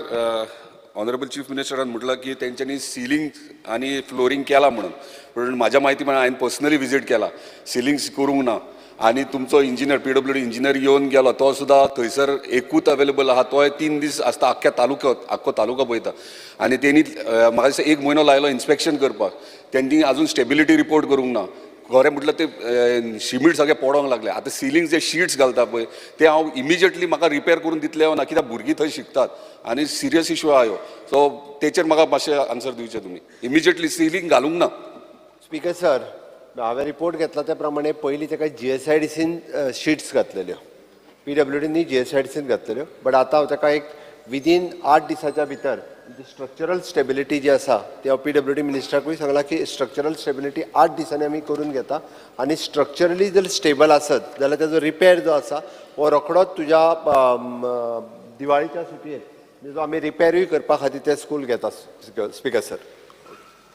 G: ऑनरेबल चीफ मिनिस्टरान म्हटलं की त्यांच्यानी सिलिंग आणि फ्लोरिंग केला म्हणून, पण माझ्या माहिती म्हणून हांवें पर्सनली विजीट केला, सिलिंग करूंक ना. आणि तुमचो इंजिनियर PWD इंजिनियर येवन गेलो, तो सुद्धा थंयसर एकूच अवेलेबल आहा, तोय 3 दीस आसता आख्ख्या तालुक्यात, आख्खो तालुका पळयता. आनी तेणी म्हाका दिसता 1 म्हयनो लायलो इन्स्पेक्शन करपाक, त्यांनी अजून स्टेबिलिटी रिपोर्ट करूंक ना. खरें म्हटलं ते शिमीट सगळें पडोंक लागले. आतां सिलिंग जे शीट्स घालता पळय ते हांव इमिजिएटली म्हाका रिपेर करून दितले ना, कित्याक भुरगीं थंय शिकतात आनी सिरियस इश्यू आहा ह्यो. सो तेचेर म्हाका मातशें आन्सर दिवचें तुमी. इमिजिएटली सिलिंग घालूंक ना.
D: स्पीकर सर, हांवें रिपोर्ट घेतला त्या प्रमाणे पयलीं ताका GSIDCन शीट्स घातलेल्यो, PWDनी GSIDCन घातलेल्यो, बट आतां हांव ताका एक विदीन 8 दिसाच्या भितर स्ट्रक्चरल स्टेबिलिटी जी आसा ती हांव PWD मिनिस्टराकूय सांगला की स्ट्रक्चरल स्टेबिलिटी 8 दिसांनी आमी करून घेता. आनी स्ट्रक्चरली जर स्टेबल आसत जाल्यार ताजो रिपेर जो आसा हो रोखडोच तुज्या दिवाळीच्या सुटयेंत जो आमी रिपेरूय करपा खातीर ते स्कूल घेता speaker sir.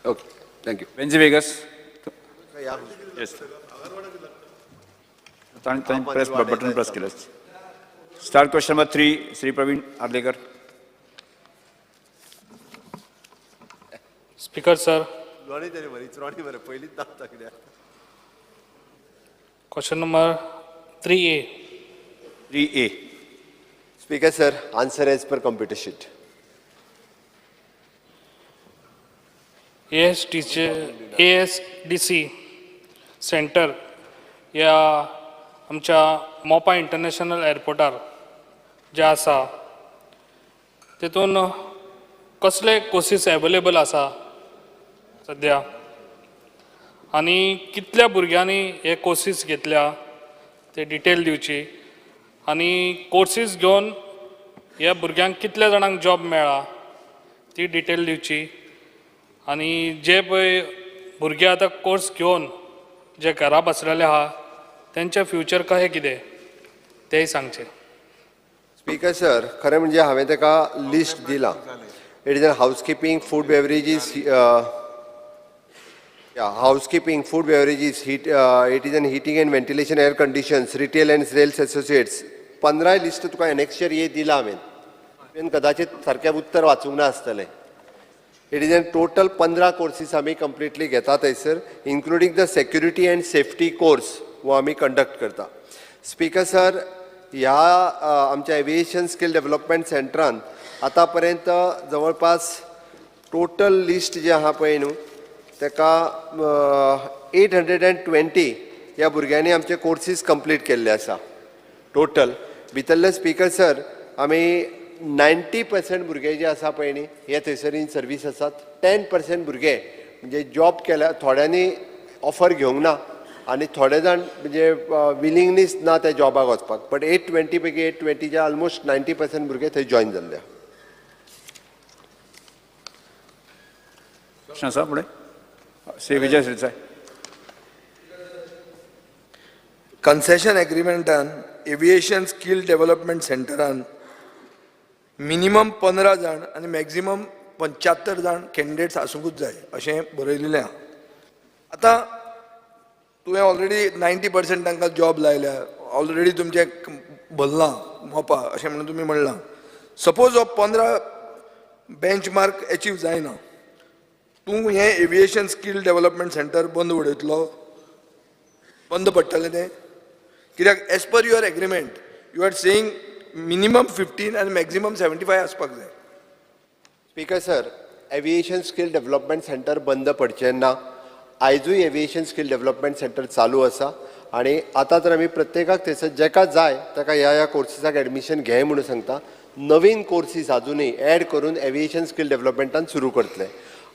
G: Okay, thank you.
C: Venzy Viegas. Yes. Press button press केलं. Start question number 3, Sri Praveen Arlekar.
H: Speaker sir. Question number 3A.
C: 3A.
D: Speaker sir, answer as per computer sheet.
H: ASDC centre या आमच्या मोपा इंटरनॅशनल एअरपोर्टार जे आसा तेतून कसले कोर्सीस अवेलेबल आसा सध्या आनी कितल्या भुरग्यांनी हे कोर्सीस घेतल्या ते डिटेल दिवची आनी कोर्सीस घेवन ह्या भुरग्यांक कितल्या जाणांक जॉब मेळ्ळा ती डिटेल दिवची आनी जे पळय भुरगे आतां कोर्स घेवन जे घरा बसलेले आहा त्यांचे फ्युचर कशें कितें तेय सांगचे.
D: स्पीकर सर, खरें म्हणजे हांवें ताका लिस्ट दिला. It is housekeeping, food beverages, housekeeping, food beverages, it is an heating and ventilation, air conditions, retail and sales associates. 15 list तुका नेक्स्ट इयर दिला हांवें. कदाचित सारकें उत्तर वाचूंक ना आसतलें. It is an total 15 courses आमी कंप्लिटली घेता थंयसर, including the security and safety course वो आमी कंडक्ट करता. स्पीकर सर, ह्या आमच्या एविएशन स्किल डेव्हलपमेंट सेंटरान आतापर्यंत जवळपास टोटल लिस्ट जे आहा पळय न्हू ताका 820 ह्या भुरग्यांनी आमचे कोर्सीस कंप्लीट केल्ले आसा टोटल भितरले स्पीकर सर आमी 90% भुरगे जे आसा पळय न्ही हे थंयसर इन सर्वीस आसात 10% भुरगे म्हणजे जॉब केल्या थोड्यांनी ऑफर घेवंक ना आनी थोडे जाण म्हणजे विलिंगनीस ना त्या जॉबाक वचपाक बट 820 पैकी 820 जे ऑलमोस्ट 90% भुरगे थंय जॉइन जाल्ले.
C: प्रश्न आसा फुडें श्री विजय श्रीसाय.
A: कन्सेशन एग्रीमेंटान एविएशन स्किल डेव्हलपमेंट सेंटरान मिनिमम 15 जाण आनी मॅक्झिमम 75 जाण कॅन्डिडेट्स आसूंकूच जाय अशें बरयलेलें आहा. आतां तुवें ऑलरेडी 90% तांकां जॉब लायल्या ऑलरेडी तुमचें भरलां मोपा अशें म्हणून तुमी म्हणलां. सपोज हो 15 बेंचमार्क एचीव जायना तूं हें एविएशन स्किल डेव्हलपमेंट सेंटर बंद उडयतलो बंद पडटलें तें कित्याक as per your agreement you are saying minimum 15 आनी मॅक्झिमम 75 आसपाक जाय.
D: Speaker sir aviation skill development centre बंद पडचें ना. आयजूय एविएशन स्किल डेव्हलपमेंट सेंटर चालू आसा आनी आतां तर आमी प्रत्येकाक थंयसर जेका जाय ताका ह्या कोर्सीसाक एडमिशन घे म्हणून सांगता. नवीन कोर्सीस आजुनूय एड करून एविएशन स्किल डेव्हलपमेंटान सुरू करतले.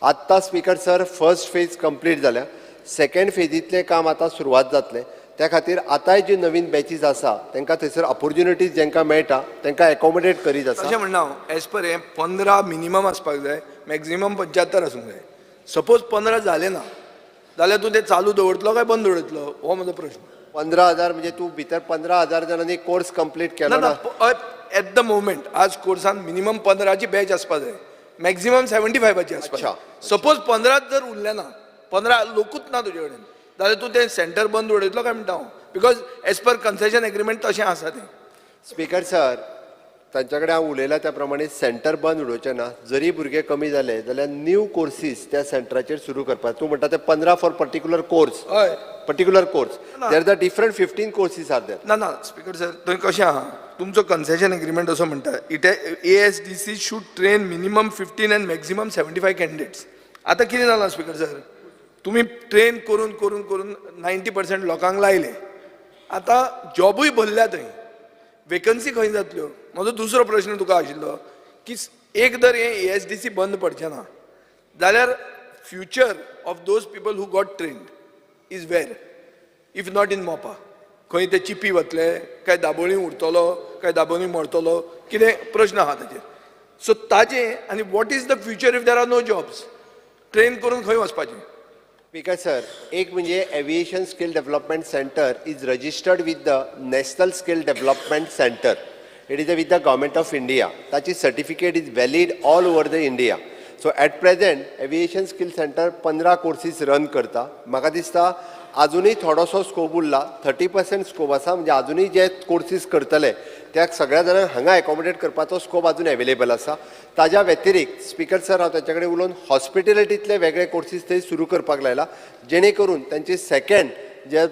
D: आत्तां speaker sir first phase complete जाल्या सेकंड फेजीतलें काम आतां सुरवात जातलें. त्या खातीर आतांय जे नवीन बॅचीस आसा तांकां थंयसर ऑपॉर्च्युनिटीज जेंकां मेळटा तांकां एकोमोडेट करीत आसा.
A: अशें म्हणना हांव एज पर हें 15 मिनिमम आसपाक जाय मॅक्झिमम 75 आसूंक जाय. सपोज 15 जालें ना जाल्यार तूं तें चालू दवरतलो काय बंद उडयतलो हो म्हजो प्रश्न.
D: 15,000 म्हणजे तूं भितर 15,000 जाणांनी कोर्स कंप्लीट केलो ना.
A: एट द मोमेंट आज कोर्सान मिनिमम 15ची बॅच आसपाक जाय मॅक्झिमम 75ची आसपाक जाय. सपोज 15 जर उरले ना 15 लोकूच ना तुजे कडेन जाल्यार तूं तें सेंटर बंद उडयतलो काय म्हणटा हांव because as per concession agreement तशें आसा तें.
D: स्पीकर सर तांच्या कडेन हांव उलयलां त्या प्रमाणे सेंटर बंद उडोवचें ना. जरी भुरगे कमी जाले जाल्यार न्यू कोर्सीस त्या सेंटराचेर सुरू करपाक. तूं म्हणटा ते 15 फॉर पर्टिक्युलर कोर्स
A: हय
D: particular course there the different 15 courses are there.
A: ना ना स्पीकर सर थंय कशें आहा तुमचो कन्सेशन एग्रीमेंट असो म्हणटा it ASDC should train minimum 15 आनी मॅक्झिमम 75 कॅन्डिडेट्स. आतां कितें जालां स्पीकर सर तुमी ट्रेन करून करून करून 90% लोकांक लायले. आतां जॉबूय भरल्या थंय वेकन्सी खंय जातल्यो. म्हजो दुसरो प्रश्न तुका आशिल्लो की एक जर हें ASDC बंद पडचें ना जाल्यार future of those people who got trained is where if not in Mopa. खंय ते चिपी वतले काय दाबोळी उरतलो काय दाबोळी मरतलो कितें प्रश्न आहा ताचेर. सो ताजें आनी what is the future if there are no jobs train करून खंय वचपाचें.
D: स्पीकर सर एक म्हणजे aviation skill development centre is registered with the national skill development centre. It is with the government of India. ताची certificate is valid all over the India. So at present aviation skill centre 15 courses run करता. म्हाका दिसता अजूनही थोडोसो स्कोप उरला 30% स्कोप आसा म्हणजे अजूनही जे कोर्सीस करतले त्या सगळ्या जाणांक हांगा एकोमोडेट करपाचो स्कोप अजून अवेलेबल आसा. ताज्या व्यतिरिक्त स्पीकर सर हांव ताचे कडेन उलोवन हॉस्पिटॅलिटींतले वेगळे कोर्सीस थंय सुरू करपाक लायला जेणे करून तांचे सेकंड जे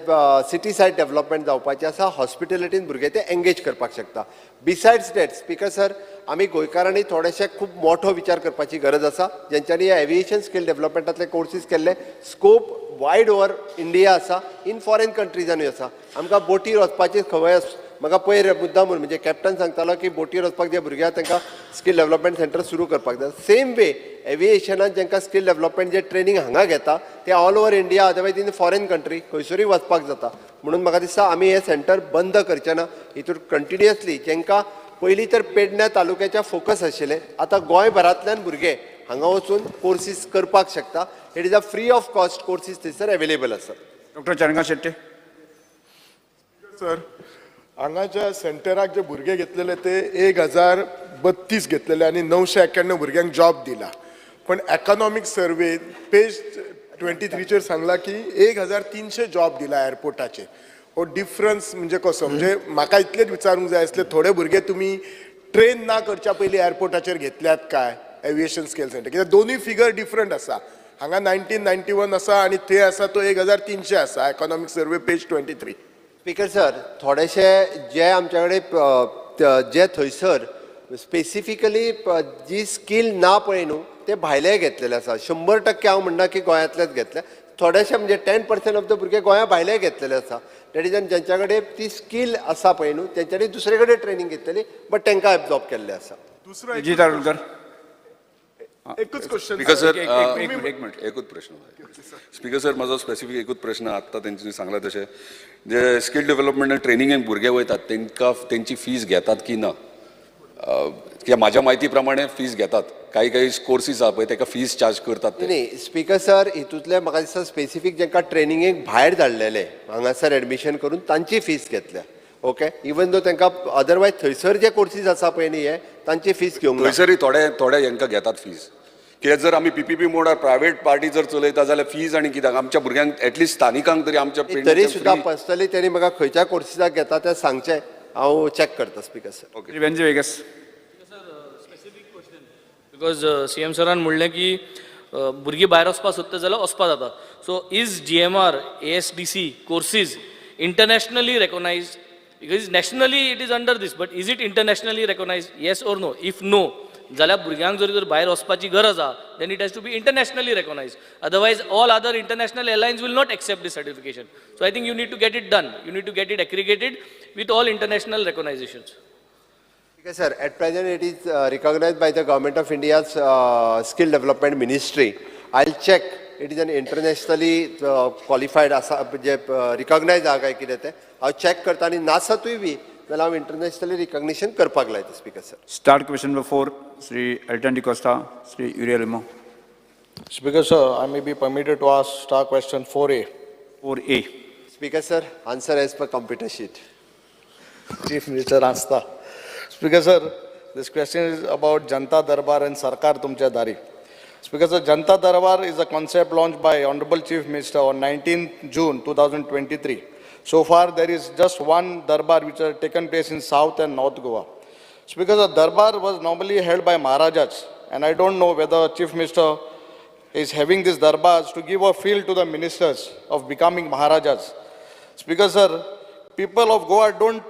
D: सिटी सायड डेव्हलपमेंट जावपाचें आसा हॉस्पिटॅलिटीन भुरगे ते एंगेज करपाक शकता. बिसायड्स दॅट स्पीकर सर आमी गोंयकारांनी थोडेशे खूब मोठो विचार करपाची गरज आसा जेंच्यांनी एविएशन स्किल डेव्हलपमेंटांतले कोर्सीस केल्ले. स्कोप वायड ओवर इंडिया आसा इन फॉरेन कंट्रीजांनी आसा. आमकां बोटीर वचपाची खंय म्हाका पयर मुद्दाम म्हणजे कॅप्टन सांगतालो की बोटीर वचपाक जे भुरगे तांकां स्किल डेव्हलपमेंट सेंटर सुरू करपाक जाय. सेम वे एविएशनान जेंकां स्किल डेव्हलपमेंट जे ट्रेनिंग हांगा घेता ते all over India otherwise in foreign country खंयसरूय वचपाक जाता. म्हणून म्हाका दिसता आमी हे सेंटर बंद करचे ना. हितून कंटिन्युअसली जेंकां पयलीं तर पेडण्या तालुक्याच्या फोकस आशिल्ले आतां गोंयभरांतल्यान भुरगे हांगा वचून कोर्सीस करपाक शकता. It is a free of cost courses थंयसर अवेलेबल आसा.
C: डॉक्टर चरणकांत शेट्टी.
I: सर हांगाच्या सेंटराक जे भुरगे घेतलेले ते 1032 घेतलेले आनी 991 भुरग्यांक जॉब दिला. पण एकॉनॉमिक सर्वे पेज 23चेर सांगला की 1300 जॉब दिला एअरपोर्टाचे. हो डिफरन्स म्हणजे कसो म्हणजे म्हाका इतलेच विचारूंक जाय आसले थोडे भुरगे तुमी ट्रेन ना करच्या पयलीं एअरपोर्टाचेर घेतल्यात काय एविएशन स्किल सेंटर कित्याक दोनूय फिगर डिफरंट आसा. हांगा 1991 आसा आनी थंय आसा तो 1300 आसा एकॉनॉमिक सर्वे पेज 23.
D: स्पीकर सर थोडेशे जे आमचे कडेन जे थंयसर स्पेसिफिकली जी स्कील ना पळय न्हू ते भायले घेतलेले आसा. 100% हांव म्हणना की गोंयांतलेच घेतले, थोडेशे म्हणजे 10% ऑफ द भुरगे गोंया भायले घेतलेले आसा. दॅट इज ज्यांच्या कडेन ती स्कील आसा पळय न्हू तेंच्यांनी दुसरे कडेन ट्रेनिंग घेतलेली बट तांकां एब्जॉर्ब केल्ले आसा.
I: दुसरो
C: जी तारडकर
I: एकूच क्वेश्चन
G: स्पीकर सर
C: एक मिनिट
G: एकूच प्रश्न स्पीकर सर माझो स्पेसिफीक एकूच प्रश्न आत्ता तेंच्यांनी सांगला तशें जे स्कील डेव्हलपमेंट आनी ट्रेनिंगेक भुरगे वयतात तांकां तेंची फीज घेतात की ना? कित्याक म्हाज्या म्हायती प्रमाणे फीज घेतात, काही कोर्सीस आहा पळय ताका फीज चार्ज करतात ते.
D: नाही स्पीकर सर हितूंतले म्हाका दिसता स्पेसिफीक जेंकां ट्रेनिंगेक भायर धाडलेले हांगासर एडमिशन करून तांची फीज घेतल्या. ओके, इवन दो तांकां अदरवायज थंयसर जे कोर्सीस आसा पळय न्ही हे तांची फीज घेवंक ना.
G: थंयसरय थोडे हांकां घेतात फीज. कित्याक जर आमी पीपीपी मोडार प्रायवेट पार्टी जर चलयता जाल्यार फीज आनी कित्याक आमच्या भुरग्यांक एटलिस्ट स्थानिकांक तरी आमच्या
D: तरी सुद्दां पर्सनली त्यांनी म्हाका खंयच्या कोर्सीसाक घेता तें सांगचें, हांव चॅक करता speaker sir.
C: Shri Venzy Viegas.
J: Because CM सरान म्हणलें की भुरगीं भायर वचपाक सोदता जाल्यार वचपा जाता. So is GMR ASDC courses internationally recognised? Because nationally it is under this, but is it internationally recognised? Yes or no? If no जाल्यार भुरग्यांक जर भायर वचपाची गरज आहा then it has to be internationally recognised. Otherwise all other international airlines will not accept this certification. So I think you need to get it done. You need to get it aggregated with all international रेकॉग्नायझेशन्स.
D: Okay, sir. At present, it is recognized by the Government of India's Skill Development Ministry. I'll check. It is an internationally qualified, recognized आहा काय कितें तें हांव चॅक करता आनी नासतूय बी जाल्यार हांव इंटरनॅशनली रिकॉग्निशन करपाक लायता speaker sir.
C: Start question number 4 Shri Altone D'Costa, Shri यूरियलिमो.
K: Speaker sir, I may be permitted to ask star question 4A.
C: 4A.
D: Speaker sir, answer as per computer sheet.
K: Chief Minister Asta. Speaker sir, this question is about Janta Darbar and Sarkar Tumcha Dari. Speaker sir, Janta Darbar is a concept launched by Honorable Chief Minister on 19th June 2023. So far, there is just one Darbar which has taken place in South and North Goa. Speaker sir, Darbar was normally held by Maharajas, and I don't know whether Chief Minister is having these Darbars to give a feel to the ministers of becoming Maharajas. Speaker sir, people of Goa don't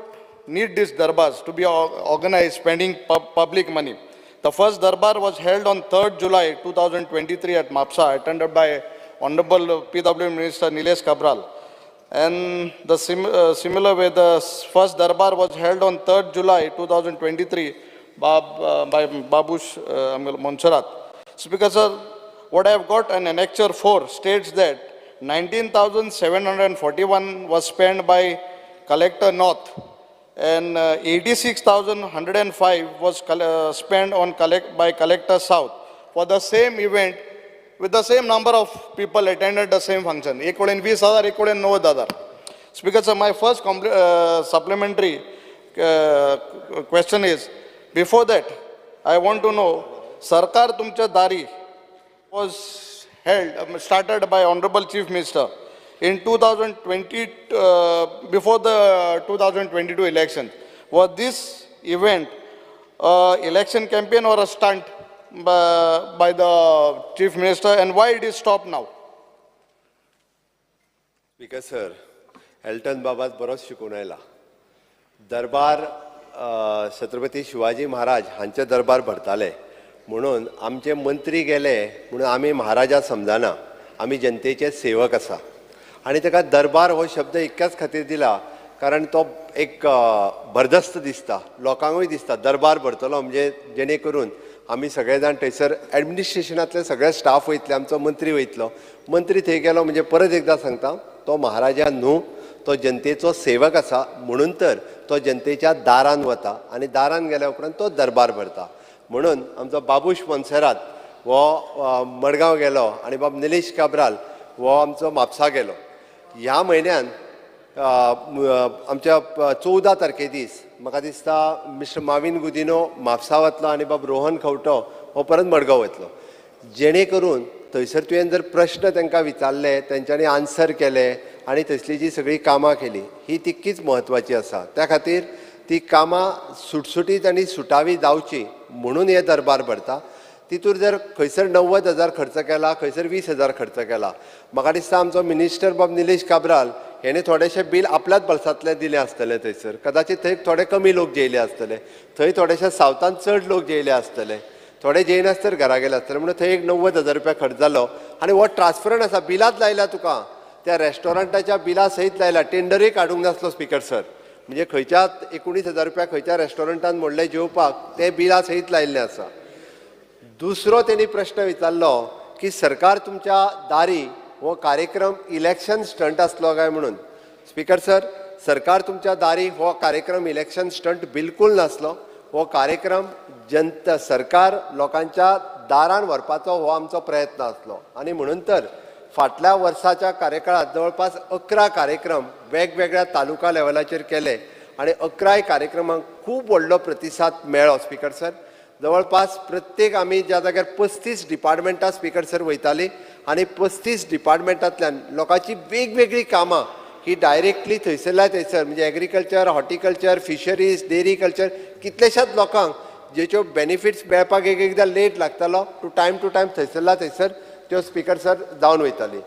K: need these darbars to be organized spending public money. The first darbar was held on 3rd July 2023 at Mapsa, attended by Honorable PW Minister Nilesh Kabral. And the similar way, the first darbar was held on 3rd July 2023 by Babush Monsarat. Speaker sir, what I have got an annexure 4 states that 19,741 was spent by Collector North, and 86,105 was spent on by Collector South for the same event with the same number of people attended the same function. एक कडेन 20,000, एक कडेन 90,000. Speaker sir, my first supplementary question is, before that, I want to know, Sarkar Tumcha Dari was held, started by Honorable Chief Minister in 2020, before the 2022 election. Was this event election campaign or a stunt by the Chief Minister, and why it is stopped now?
D: Speaker sir, Altone बाबात बरोच शिकून आयला. दरबार छत्रपती शिवाजी महाराज हांचे दरबार भरताले म्हणून आमचे मंत्री गेले म्हणून आमी महाराजा समजना, आमी जनतेचे सेवक आसा. आणि ताका दरबार हो शब्द इतक्याच खातीर दिला कारण तो एक बरदस्त दिसता, लोकांकूय दिसता दरबार भरतलो म्हणजे जेणे करून आमी सगळे जाण थंयसर एडमिनिस्ट्रेशनांतले सगळे स्टाफ वयतले, आमचो मंत्री वयतलो. मंत्री थंय गेलो म्हणजे परत एकदां सांगता, तो महाराजा न्हू, तो जनतेचो सेवक आसा. म्हणून तर तो जनतेच्या दारान वता आनी दारान गेल्या उपरांत तो दरबार भरता. म्हणून आमचो बाबूश मोन्सेरात हो मडगांव गेलो आनी बाब निलेश काब्राल हो आमचो म्हापसा गेलो. ह्या म्हयन्यान आमच्या 14 तारखे दीस म्हाका दिसता मिस्टर माविन गुदिनो म्हापसा वतलो आनी बाब रोहन खंवटो हो परत मडगांव वतलो. जेणे करून थंयसर तुवें जर प्रश्न तांकां विचारले, तेंच्यांनी आन्सर केले आनी थंयसली जी सगळी कामां केली ही तितकीच म्हत्वाची आसा. त्या खातीर ती कामां सुटसुटीत आनी सुटावी जावची म्हणून हे दरबार भरता. तितूर जर खंयसर 90,000 खर्च केला, खंयसर 20,000 खर्च केला. म्हाका दिसता आमचो मिनिस्टर बाब निलेश काब्राल हेणे थोडेशे बील आपल्याच बल्सांतले दिले आसतले थंयसर, कदाचित थंय थोडे कमी लोक जेयले आसतले, थंय थोडेशे सावथान चड लोक जेयले आसतले, थोडे जेयनासतर घरा गेले आसतले, म्हणून थंय एक 90,000 रुपया खर्च जालो. आनी हो ट्रान्सफरंट आसा, बिलात लायला तुका, त्या रेस्टॉरंटाच्या बिला सयत लायला, टेंडरूय काडूंक नासलो स्पिकर सर. म्हणजे खंयच्या 19,000 रुपया खंयच्या रेस्टॉरंटान म्हणलें जेवपाक ते बिला सयत लायिल्लें आसा. दुसरो तेणी प्रश्न विचारलो की सरकार तुमच्या दारी हो कार्यक्रम इलेक्शन स्टंट आसलो काय म्हणून. स्पिकर सर, सरकार तुमच्या दारी हो कार्यक्रम इलेक्शन स्टंट बिलकुल नासलो. हो कार्यक्रम सरकार लोकांच्या दारान व्हरपाचो हो आमचो प्रयत्न आसलो. आनी म्हणून तर फाटल्या वर्साच्या कार्यकाळात जवळपास 11 कार्यक्रम वेगवेगळ्या तालुका लेवलाचेर केले आनी 11 कार्यक्रमांक खूब व्हडलो प्रतिसाद मेळ्ळो. स्पिकर सर, जवळपास प्रत्येक आमी ज्या जाग्यार 35 डिपार्टमेंटां स्पिकर सर वयताली आनी 35 डिपार्टमेंटांतल्यान लोकांची वेगवेगळी कामां ही डायरेक्टली थंयसरल्या थंयसर म्हणजे agriculture, horticulture, fisheries, dairy culture कितलेशाच लोकांक जेच्यो बेनिफिट्स मेळपाक एकदां लेट लागतालो टू टायम थंयसरल्या थंयसर त्यो स्पिकर सर जावन वयताली.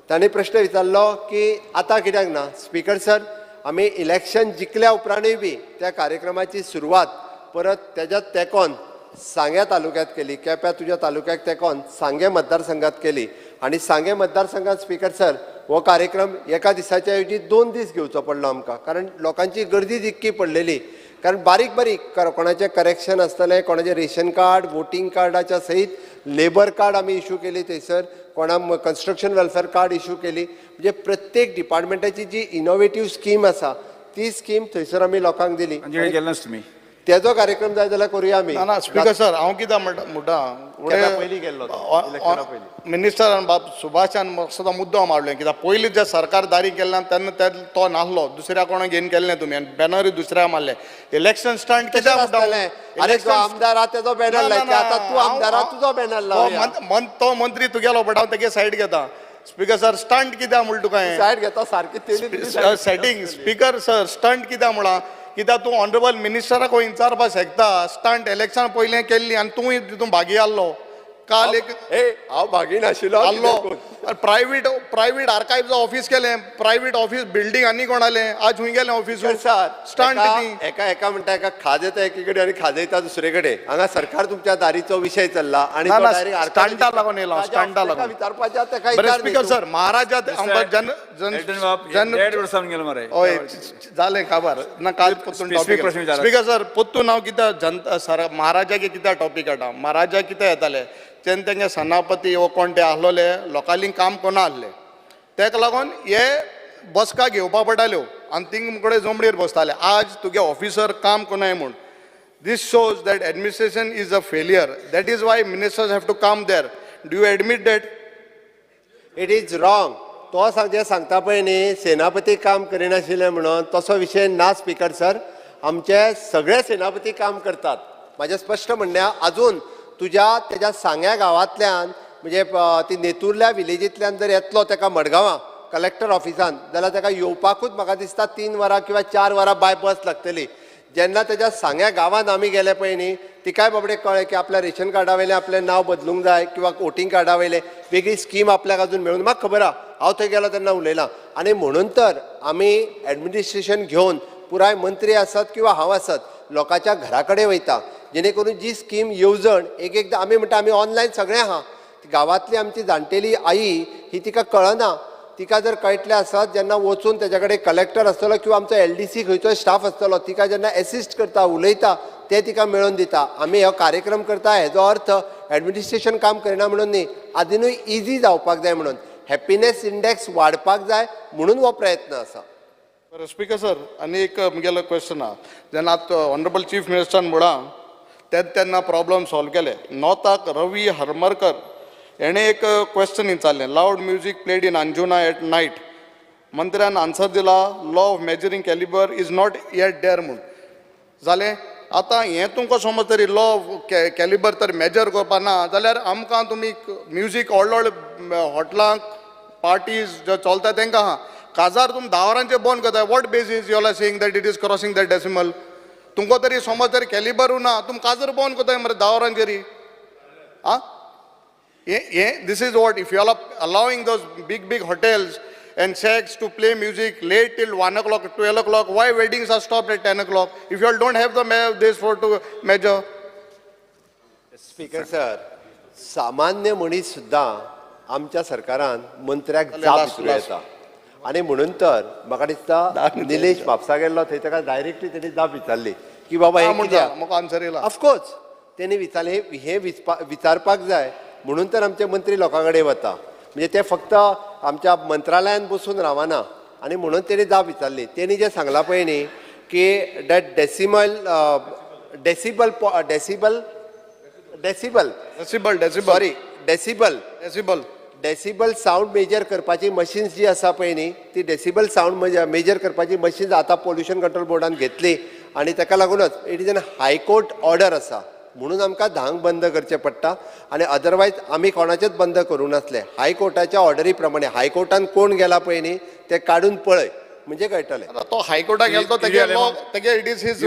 D: तांणी प्रश्न विचारलो की आतां कित्याक ना. स्पिकर सर, आमी इलेक्शन जिखल्या उपरांतूय बी त्या कार्यक्रमाची सुरवात परत तेज्या तेंकोन सांगे तालुक्यांत केली, केप्यां तुज्या तालुक्याक तेंकोन सांगे मतदारसंघात केली. आनी सांगे मतदारसंघात स्पिकर सर हो कार्यक्रम एका दिसाच्या ऐवजी 2 दीस घेवचो पडलो आमकां, कारण लोकांची गर्दी जितकी पडलेली. कारण बारीक बारीक कोणाचें करेक्शन आसतलें, कोणाचें रेशन कार्ड, वोटींग कार्डाच्या सयत लेबर कार्ड आमी इश्यू केली थंयसर, कोणाक कन्स्ट्रक्शन वेलफेअर कार्ड इश्यू केली. म्हणजे प्रत्येक डिपार्टमेंटाची जी इनोवेटीव स्कीम आसा ती स्कीम थंयसर आमी लोकांक दिली.
C: तुम्ही
D: तेजो कार्यक्रम जाय जाल्यार करुया आमी.
K: ना स्पिकर सर, हांव कित्याक म्हणटा
D: पयलीं गेल्लो इलेक्शना पयलीं
K: मिनिस्टरान बाब सुभाषान सुद्दां मुद्दो मारलो, कित्याक पयलीं जे सरकार दारी केल्ल्यान तेन्ना तो नासलो, दुसऱ्या कोणाक घेवन केल्लें तुमी आनी बॅनरूय दुसऱ्या मारले. इलेक्शन स्टंट कित्याक म्हणटा
D: अरे जो आमदार आहा तेजो बॅनर लायता, आतां तूं आमदार आहा तुजो बॅनर लाव.
K: तो मंत्री तुगेलो बट हांव तेगे सायड घेता. स्पिकर सर, स्टंट कित्याक म्हणटा तुका
D: सायड घेता सारकी
K: सेटिंग. स्पिकर सर, स्टंट कित्याक म्हणा, कित्याक तूं ऑनरेबल मिनिस्टराक विचारपाक शकता. स्टंट इलेक्शन पयलें केल्ली आनी तूंय तितून भागी आसलो. काल एक
D: हांव भागी नाशिल्लो
K: आसलो. प्रायव्हेट आर्कायव्ज ऑफिस केलें, प्रायव्हेट ऑफिस बिल्डींग आनी कोणालें, आज खंय गेलें ऑफिस स्टंट.
D: एका म्हणटा एका खाज येता एके कडेन आनी खाज येता दुसरे कडेन. हांगा सरकार तुमच्या दारीचो विशय चल्ला आनी
K: स्टंटा लागून येयलो, स्टंटा लागून
D: विचारपाच्या तेका
K: स्पिकर सर, महाराजा हय जालें खबर ना. काल स्पिकर सर, पोत्तून हांव कित्याक जनता महाराजाक कित्याक टॉपीक हाडटा. महाराजा कित्याक येताले तेन्ना तेंगे सेनापती वो कोण ते आसलोले लोकांनी काम कोना आसले, तेका लागून हे बसका घेवपा पडटाल्यो आनी तिंग कडेन जमडीर बसताले. आज तुगे ऑफिसर काम कोनाय म्हूण. This shows that administration is a failure. That is why ministers have to come there. Do you admit that?
D: It is wrong. तो जे सांगता पळय न्ही सेनापती काम करिनाशिल्ले म्हणून, तसो विशय ना स्पिकर सर. आमचे सगळे सेनापती काम करतात. म्हाजें स्पश्ट म्हणणें, अजून तेज्या सांग्या गांवांतल्यान म्हणजे ती नेतुर्ल्या विलेजींतल्यान जर येतलो तेका मडगांवां कलेक्टर ऑफिसान, जाल्यार तेका येवपाकूच म्हाका दिसता 3 वरां किंवा 4 वरां बाय बस लागतली. जेन्ना तेज्या सांग्या गांवांत आमी गेले पळय न्ही, तिकाय बाबडे कळ्ळें की आपल्या रेशन कार्डा वयलें आपलें नांव बदलूंक जाय किंवा वोटींग कार्डा वयलें वेगळी स्कीम आपल्याक अजून मेळूंक. म्हाका खबर आहा, हांव थंय गेलो तेन्ना उलयलां. आनी म्हणून तर आमी एडमिनिस्ट्रेशन घेवन पुराय मंत्री आसत किंवा हांव आसत लोकांच्या घरा कडेन वयता, जेणे करून जी स्कीम येवजण एकदां आमी म्हणटा आमी ऑनलायन सगळें आहा. गांवांतली आमची जाणटेली आई ही तिका कळना. तिका जर कळटलें आसत जेन्ना वचून तेज्या कडेन कलेक्टर आसतलो किंवा आमचो LDC खंयचोय स्टाफ आसतलो तिका जेन्ना एसिस्ट करता, उलयता, ते तिका मेळोवन दिता. आमी हो कार्यक्रम करता हेजो अर्थ एडमिनिस्ट्रेशन काम करिना म्हणून न्ही, आजुनूय इजी जावपाक जाय म्हणून, हॅपिनेस इंडेक्स वाडपाक जाय म्हणून हो प्रयत्न आसा.
K: स्पिकर सर, आनी एक म्हगेलो क्वेश्चन आहा. जेन्ना ऑनरेबल चीफ मिनिस्टरान म्हणा तेन्ना प्रॉब्लम सॉल्व केले. नॉर्थाक रवी हरमरकर हेणे एक क्वेश्चन विचारलें, loud music played in Anjuna at night. मंत्र्यान आन्सर दिला, law of measuring calibre is not yet there म्हूण. जालें. आतां हें तुमकां समज तरी लॉ ऑफ कॅलिबर तर मेजर करपा ना जाल्यार आमकां तुमी म्युझीक व्हडले हॉटलांक पार्टीज जे चलता तांकां आहा, काजार तुमी 10 वरांचे बंद करता. What basis you are saying that it is crossing that decimal. तुमकां तरी समज तरी कॅलिबरू ना, तुमी काजार बंद करताय मरे 10 वरांचेरी. आं this is what, if you are allowing those big hotels and sex to play music late till 1 o'clock, 12 o'clock. Why weddings are stopped at 10 o'clock? If you all don't have this for to measure.
D: Speaker sir, सामान्य मनीस सुद्धा आमच्या सरकारान मंत्र्याक जाप विचारूं येता आनी म्हणून तर म्हाका दिसता निलेश म्हापसा गेल्लो थंय ताका डायरेक्टली तेणी जाप विचारली की बाबा हे कित्याक?
K: म्हाका आन्सर येयला.
D: ऑफकोर्स तेणी विचारले हे विचारपाक जाय म्हणून तर आमचे मंत्री लोकां कडेन वता. म्हणजे ते फक्त आमच्या मंत्रालयान बसून रावना आनी म्हणून तेणी जाप विचारली. तेणी जे सांगलां पळय न्ही की दॅट डेसिबल साऊंड मेजर करपाची मशीन्स जी आसा पळय न्ही ती डेसिबल साऊंड मेजर करपाची मशीन्स आतां पोल्युशन कंट्रोल बोर्डान घेतली आनी ताका लागूनच it is N high court order आसा म्हणून आमकां धांक बंद करचें पडटा आनी अदरवायज आमी कोणाचेच बंद करूं नासले. हायकोर्टाच्या ऑर्डरी प्रमाणे हायकोर्टान कोण गेला पळय न्ही ते काडून पळय म्हणजे कळटलें.
K: तो हायकोर्टाक गेलो तेगे इट इज हिज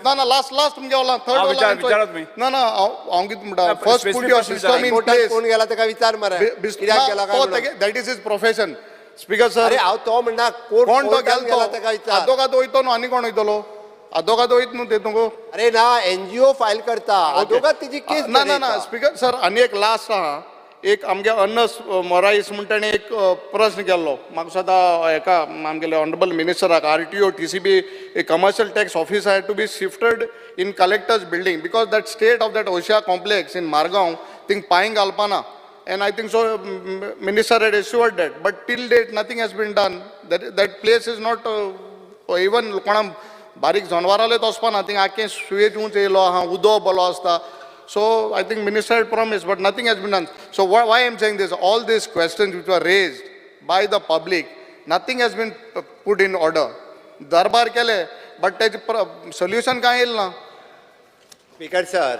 K: ना लास्ट तुमगे वाला थर्ड ना हांव कितें म्हणटा first put your system in place.
D: कोण गेला ताका विचार मरे कित्याक गेला काय
K: that is his profession. Speaker sir
D: अरे हांव तो म्हणना कोण
K: तो गेलो
D: ताका विचार.
K: आदोगाद वयतो न्हू आनी कोण वयतलो? आदोगाद वयत न्हू ते तुमको.
D: अरे ना एनजीओ फायल करता आदोगाद तिची केस
K: ना स्पीकर सर आनी एक लास्ट आहा एक आमगे अन्न मोराईस म्हणटा ताणें एक प्रश्न केल्लो म्हाका सदां हेका आमगेले ऑनरेबल मिनिस्टराक RTO TCB commercial tax office had to be shifted in collector's building because that state of that Osia complex in Margao thing पांय घालपाना and I think so minister had assured that but till date nothing has been done. That place is not even कोणा बारीक जनवारालेच वचपाना थिंग आख्खें सुयेज उंच येयलो आहा उदो बरो आसता. So I think minister had promised, but nothing has been done. So why I'm saying this, all these questions which were raised by the public, nothing has been put in order. Darbar केले, but त्याचे solution काय येईल ना?
D: स्पीकर सर,